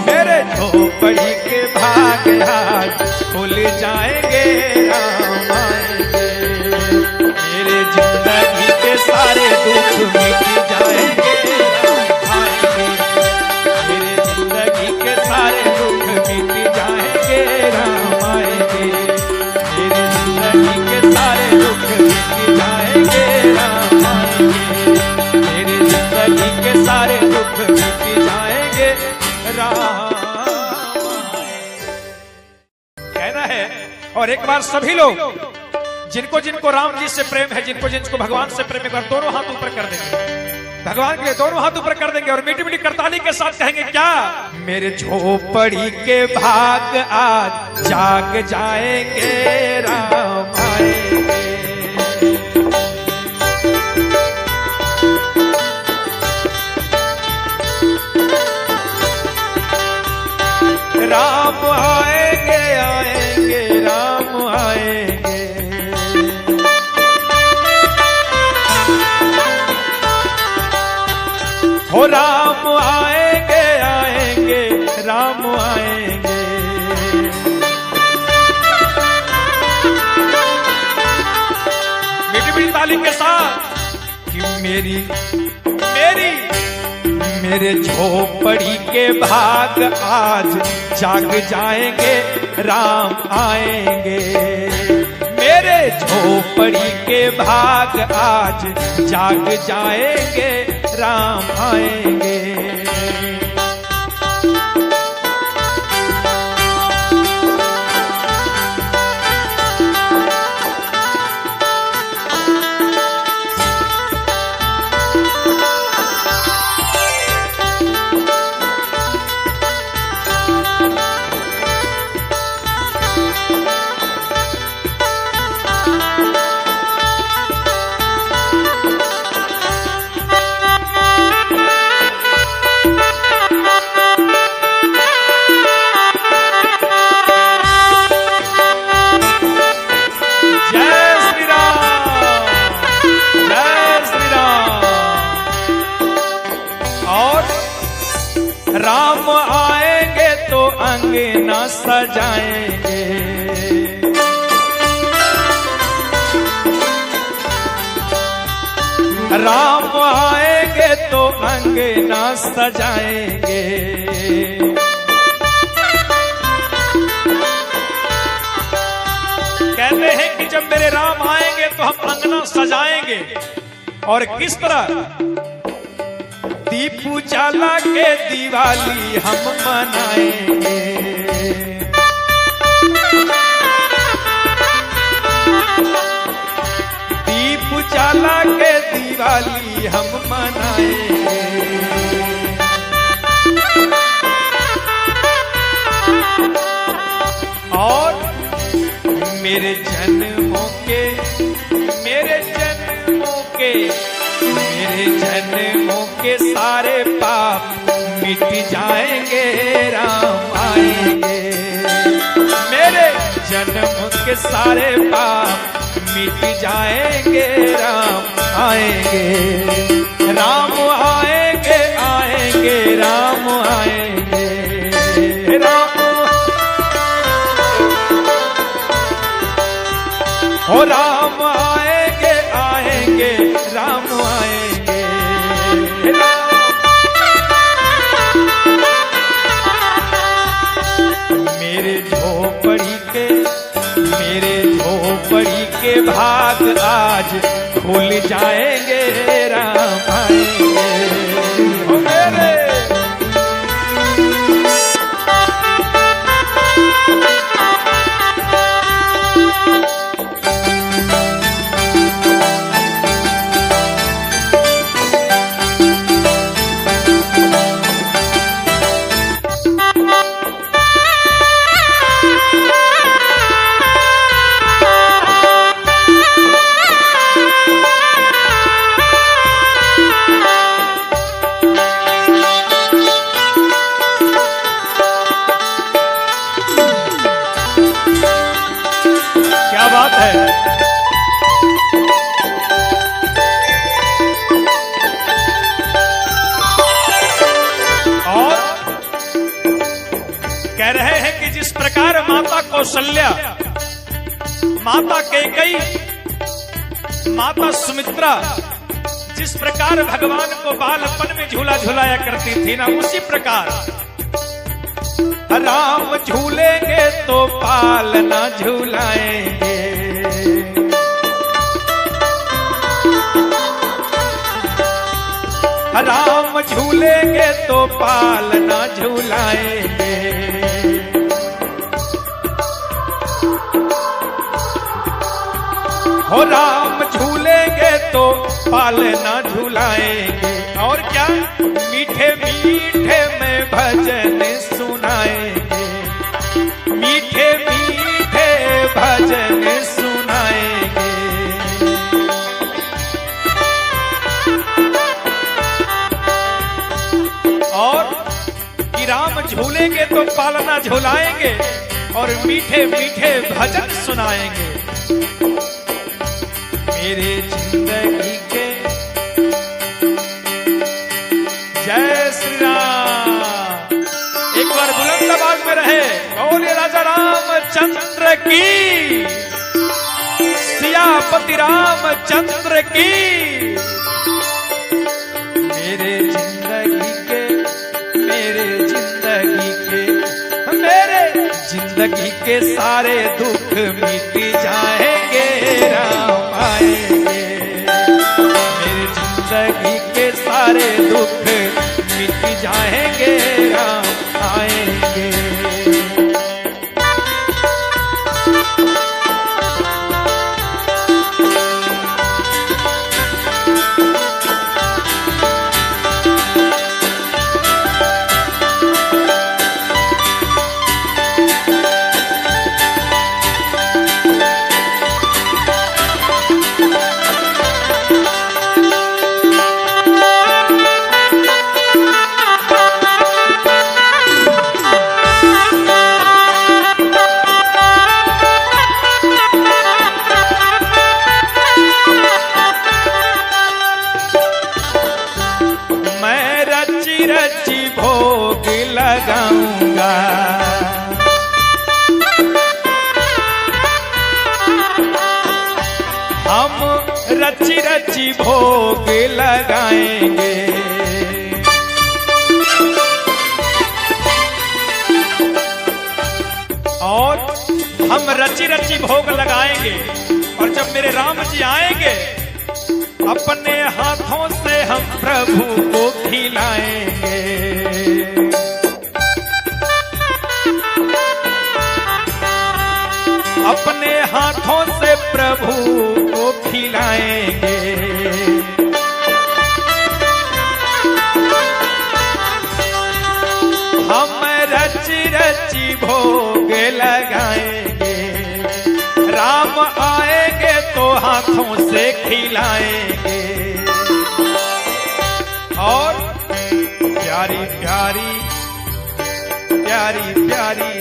मेरे झोपड़ी के भाग आज खुल जाएंगे। राम आएंगे मेरे जिंदगी के सारे दुख मिट जाएंगे। कहना है। और एक बार सभी लोग जिनको जिनको राम जी से प्रेम है, जिनको जिनको भगवान से प्रेम है, दोनों हाथ ऊपर कर देंगे। भगवान के लिए दोनों हाथ ऊपर कर देंगे और मीठी मीठी करताली के साथ कहेंगे क्या? मेरे झोपड़ी के भाग आज जाग जाएंगे। राम आएंगे। राम आएंगे आएंगे राम आएंगे। हो राम आएंगे आएंगे राम आएंगे। मीठी मीठी ताली के साथ कि मेरी मेरी मेरे झोपड़ी के भाग आज जाग जाएंगे। राम आएंगे मेरे झोपड़ी के भाग आज जाग जाएंगे। राम आएंगे। सजाएंगे। राम आएंगे तो अंगना सजाएंगे। कहते हैं कि जब मेरे राम आएंगे तो हम अंगना सजाएंगे। और किस तरह? दीप उजाला के दिवाली हम मनाएंगे। दीप उजाला के दिवाली हम मनाएंगे। और मेरे जन्मों के सारे पाप मिट जाएंगे, राम आएंगे। मेरे जन्म के सारे पाप मिट जाएंगे, राम आएंगे। राम आएंगे, आएंगे, राम आएंगे। राम हो, राम आएंगे, आएंगे, राम आएंगे। मेरे झोपड़ी के भाग आज खुल जाएंगे, राम आएंगे। ओ मेरे बात है। और कह रहे हैं कि जिस प्रकार माता कौशल्या, माता कैकेयी, माता सुमित्रा जिस प्रकार भगवान को बालपन में झूला झुलाया करती थी ना, उसी प्रकार राम झूलेंगे तो पालना झूलाएंगे। राम झूलेंगे तो पालना झूलाएंगे। हो, राम झूलेंगे तो पालना झूलाएंगे। और क्या? मीठे मीठे में भजन सुनाएंगे। मीठे मीठे भजन सुनाएंगे। और कि राम झूलेंगे तो पालना झुलाएंगे और मीठे मीठे भजन सुनाएंगे। मेरे जिंदगी के जय श्री राम। एक बार बुलंद आवाज में रहे, बोले राजा रामचंद्र की, सियापति रामचंद्र की। मेरे जिंदगी के सारे दुख मिट जाएंगे, राम आएंगे। मेरे जिंदगी के सारे दुख मिट जाएंगे, राम आएंगे। और हम रची रची भोग लगाएंगे। और जब मेरे राम जी आएंगे अपने हाथों से हम प्रभु को खिलाएंगे। अपने हाथों से प्रभु को खिलाएंगे। हम रची रची भोग लगाएंगे। राम आएंगे तो हाथों से खिलाएंगे। और प्यारी प्यारी प्यारी प्यारी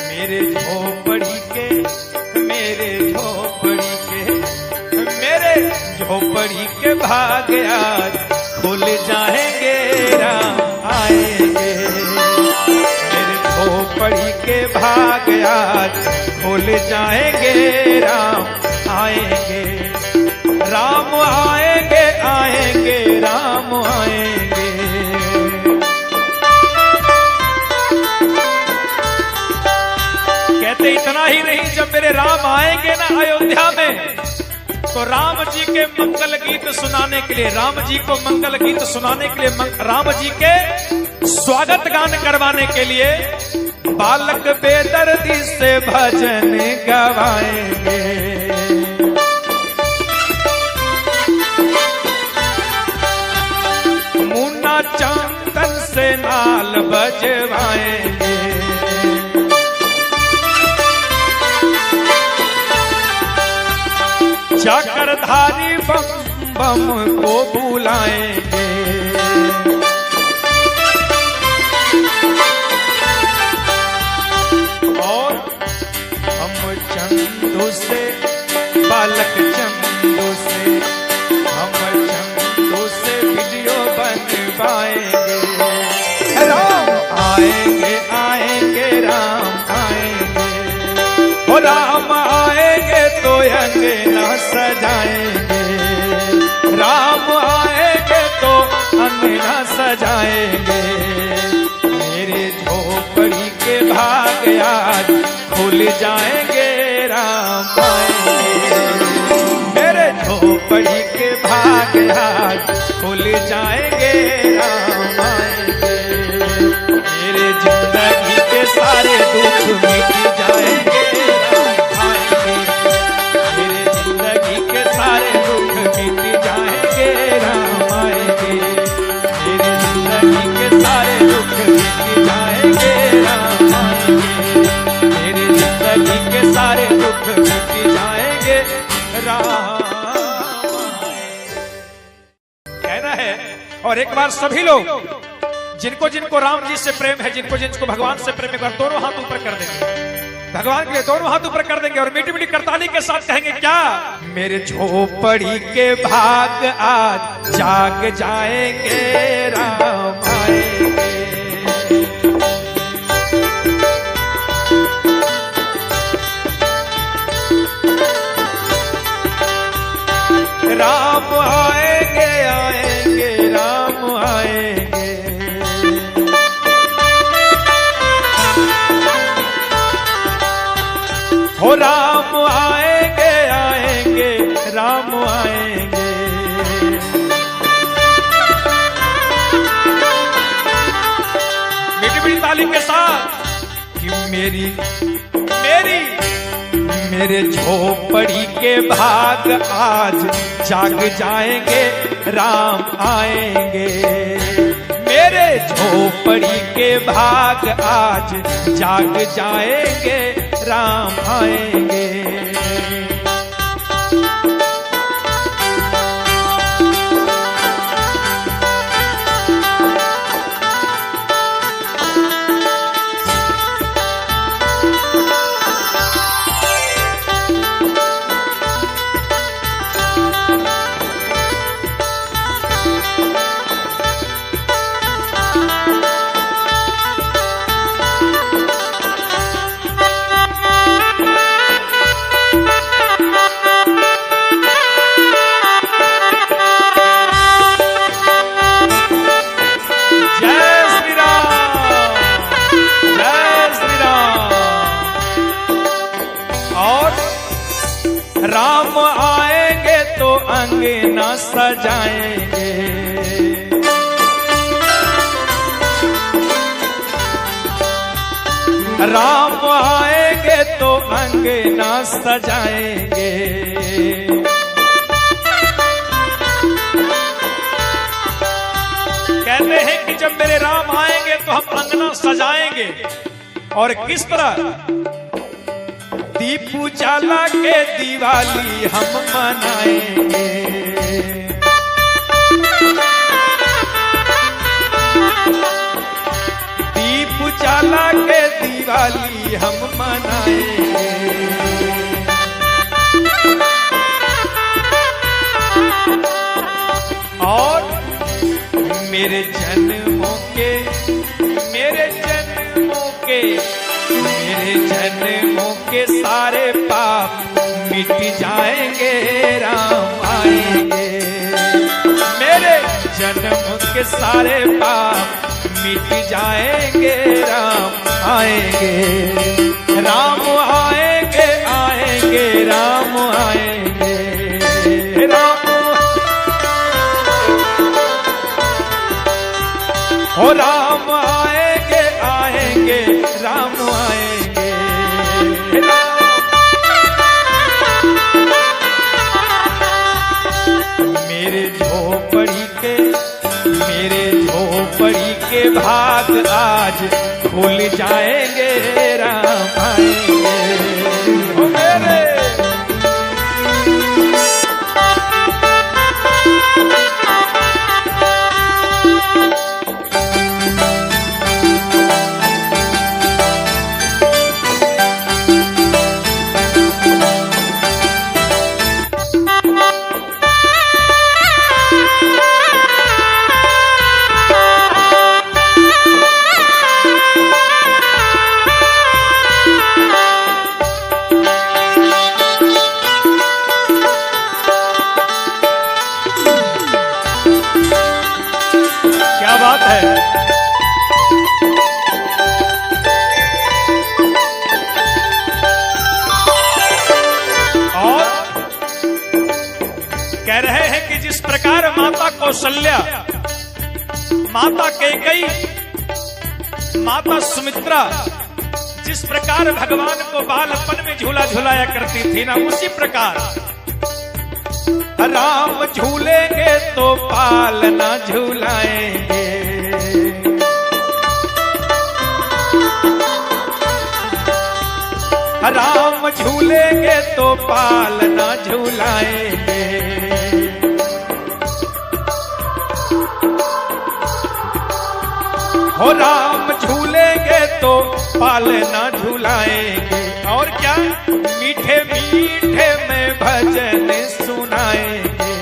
मेरे झोपड़ी के भाग आज खुल जाएंगे। राम आएंगे मेरे झोपड़ी के भाग आज खुल जाएंगे। राम आएंगे, राम आएंगे, आएंगे राम आएंगे। कहते इतना ही नहीं, जब मेरे राम आएंगे ना अयोध्या में, तो राम जी के मंगल गीत सुनाने के लिए, राम जी को मंगल गीत सुनाने के लिए, राम जी के स्वागत गान करवाने के लिए बालक बेदर्दी से भजन गवाएंगे। मुन्ना चांदन से नाल बजवाएंगे। चक्रधारी बम बम को बुलाएंगे। और हम चंदू से, बालक चंदू से, हम चंदू से वीडियो बनवाएंगे। राम आएंगे, आएंगे राम आएंगे। ओ राम आएंगे तो अंगना सजाएंगे। राम आएंगे तो अंगना सजाएंगे। मेरे झोपड़ी के भाग आज खुल जाएंगे। राम आएंगे मेरे झोपड़ी के भाग आज खुल जाएंगे। राम आएंगे मेरे जिंदगी के सारे दुख मिट जाएंगे। कहना है। और एक बार सभी लोग जिनको जिनको राम जी से प्रेम है, जिनको जिनको भगवान से प्रेम है, दोनों हाथ ऊपर कर देंगे भगवान के लिए, दोनों हाथ ऊपर कर देंगे और मीठी मीठी करताली के साथ कहेंगे क्या? मेरे झोपड़ी के भाग आज जाग जाएंगे। राम आएंगे। राम आएंगे, आएंगे राम आएंगे। हो राम आएंगे, आएंगे राम आएंगे। मीठी मीठी ताली के साथ कि मेरे झोपड़ी के भाग आज जाग जाएंगे। राम आएंगे मेरे झोपड़ी के भाग आज जाग जाएंगे। राम आएंगे। राम आएंगे तो अंगना सजाएंगे, राम आएंगे तो अंगना सजाएंगे। कहते हैं कि जब मेरे राम आएंगे तो हम अंगना सजाएंगे। और किस तरह? दीप उजाला के दिवाली हम मनाएंगे, दीप उजाला के दिवाली हम मनाएंगे। और मेरे जन्मों के मेरे जन्मों के मेरे जन्मों के सारे पाप मिट जाएंगे, राम आएंगे। मेरे जन्म के सारे पाप मिट जाएंगे, राम आएंगे। राम आएंगे आएंगे राम आएंगे, राम हो राम आएंगे आएंगे राम आएंगे, राम। मेरे झोपड़ी के भाग आज खुल जाएंगे, राम आएंगे। हो मेरे बात है। और कह रहे हैं कि जिस प्रकार माता कौशल्या, माता कैकेयी, माता सुमित्रा जिस प्रकार भगवान को बालपन में झूला झुलाया करती थी ना, उसी प्रकार राम झूलेंगे तो पालना झूलाएंगे, राम झूलेंगे तो पालना झूलाएंगे। हो राम झूलेंगे तो पालना झूलाएंगे। और क्या? मीठे मीठे में भजन सुनाएंगे,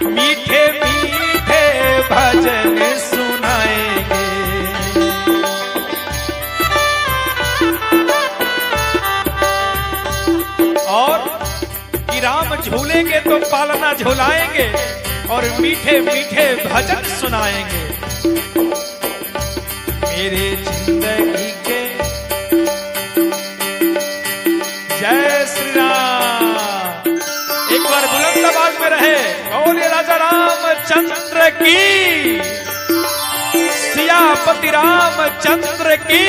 मीठे मीठे भजन सुनाएंगे। और कि राम झूलेंगे तो पालना झुलाएंगे और मीठे मीठे भजन सुनाएंगे। मेरे जिंदगी के जय श्री राम। एक बार बुलंद आवाज में रहे, बोले राजा रामचंद्र की, सियापति रामचंद्र की।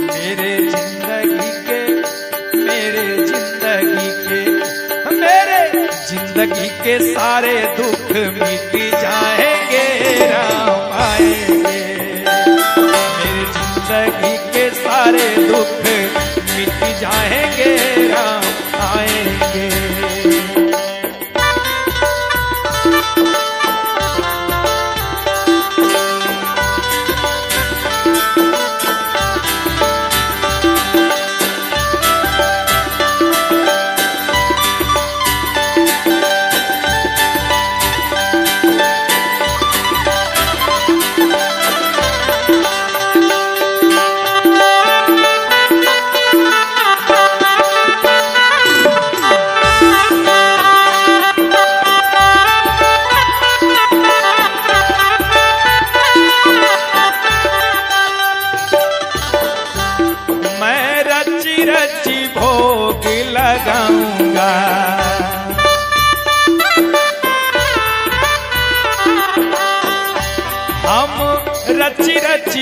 मेरे जिंदगी के मेरे जिंदगी के सारे दुख मिट जाएंगे, राम आएंगे। मेरे जिंदगी के सारे दुख मिट जाएंगे, राम आएंगे।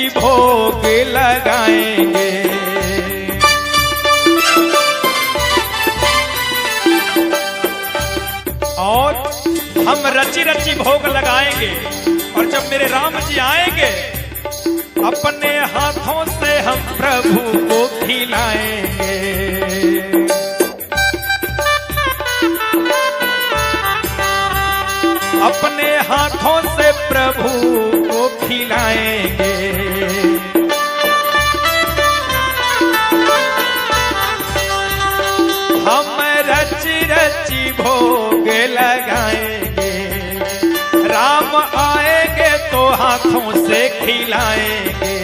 रची भोग लगाएंगे। और हम रची रची भोग लगाएंगे, और जब मेरे राम जी आएंगे अपने हाथों से हम प्रभु को खिलाएंगे। अपने हाथों से प्रभु को खिलाएंगे। हम रची रची भोग लगाएंगे, राम आएंगे तो हाथों से खिलाएंगे।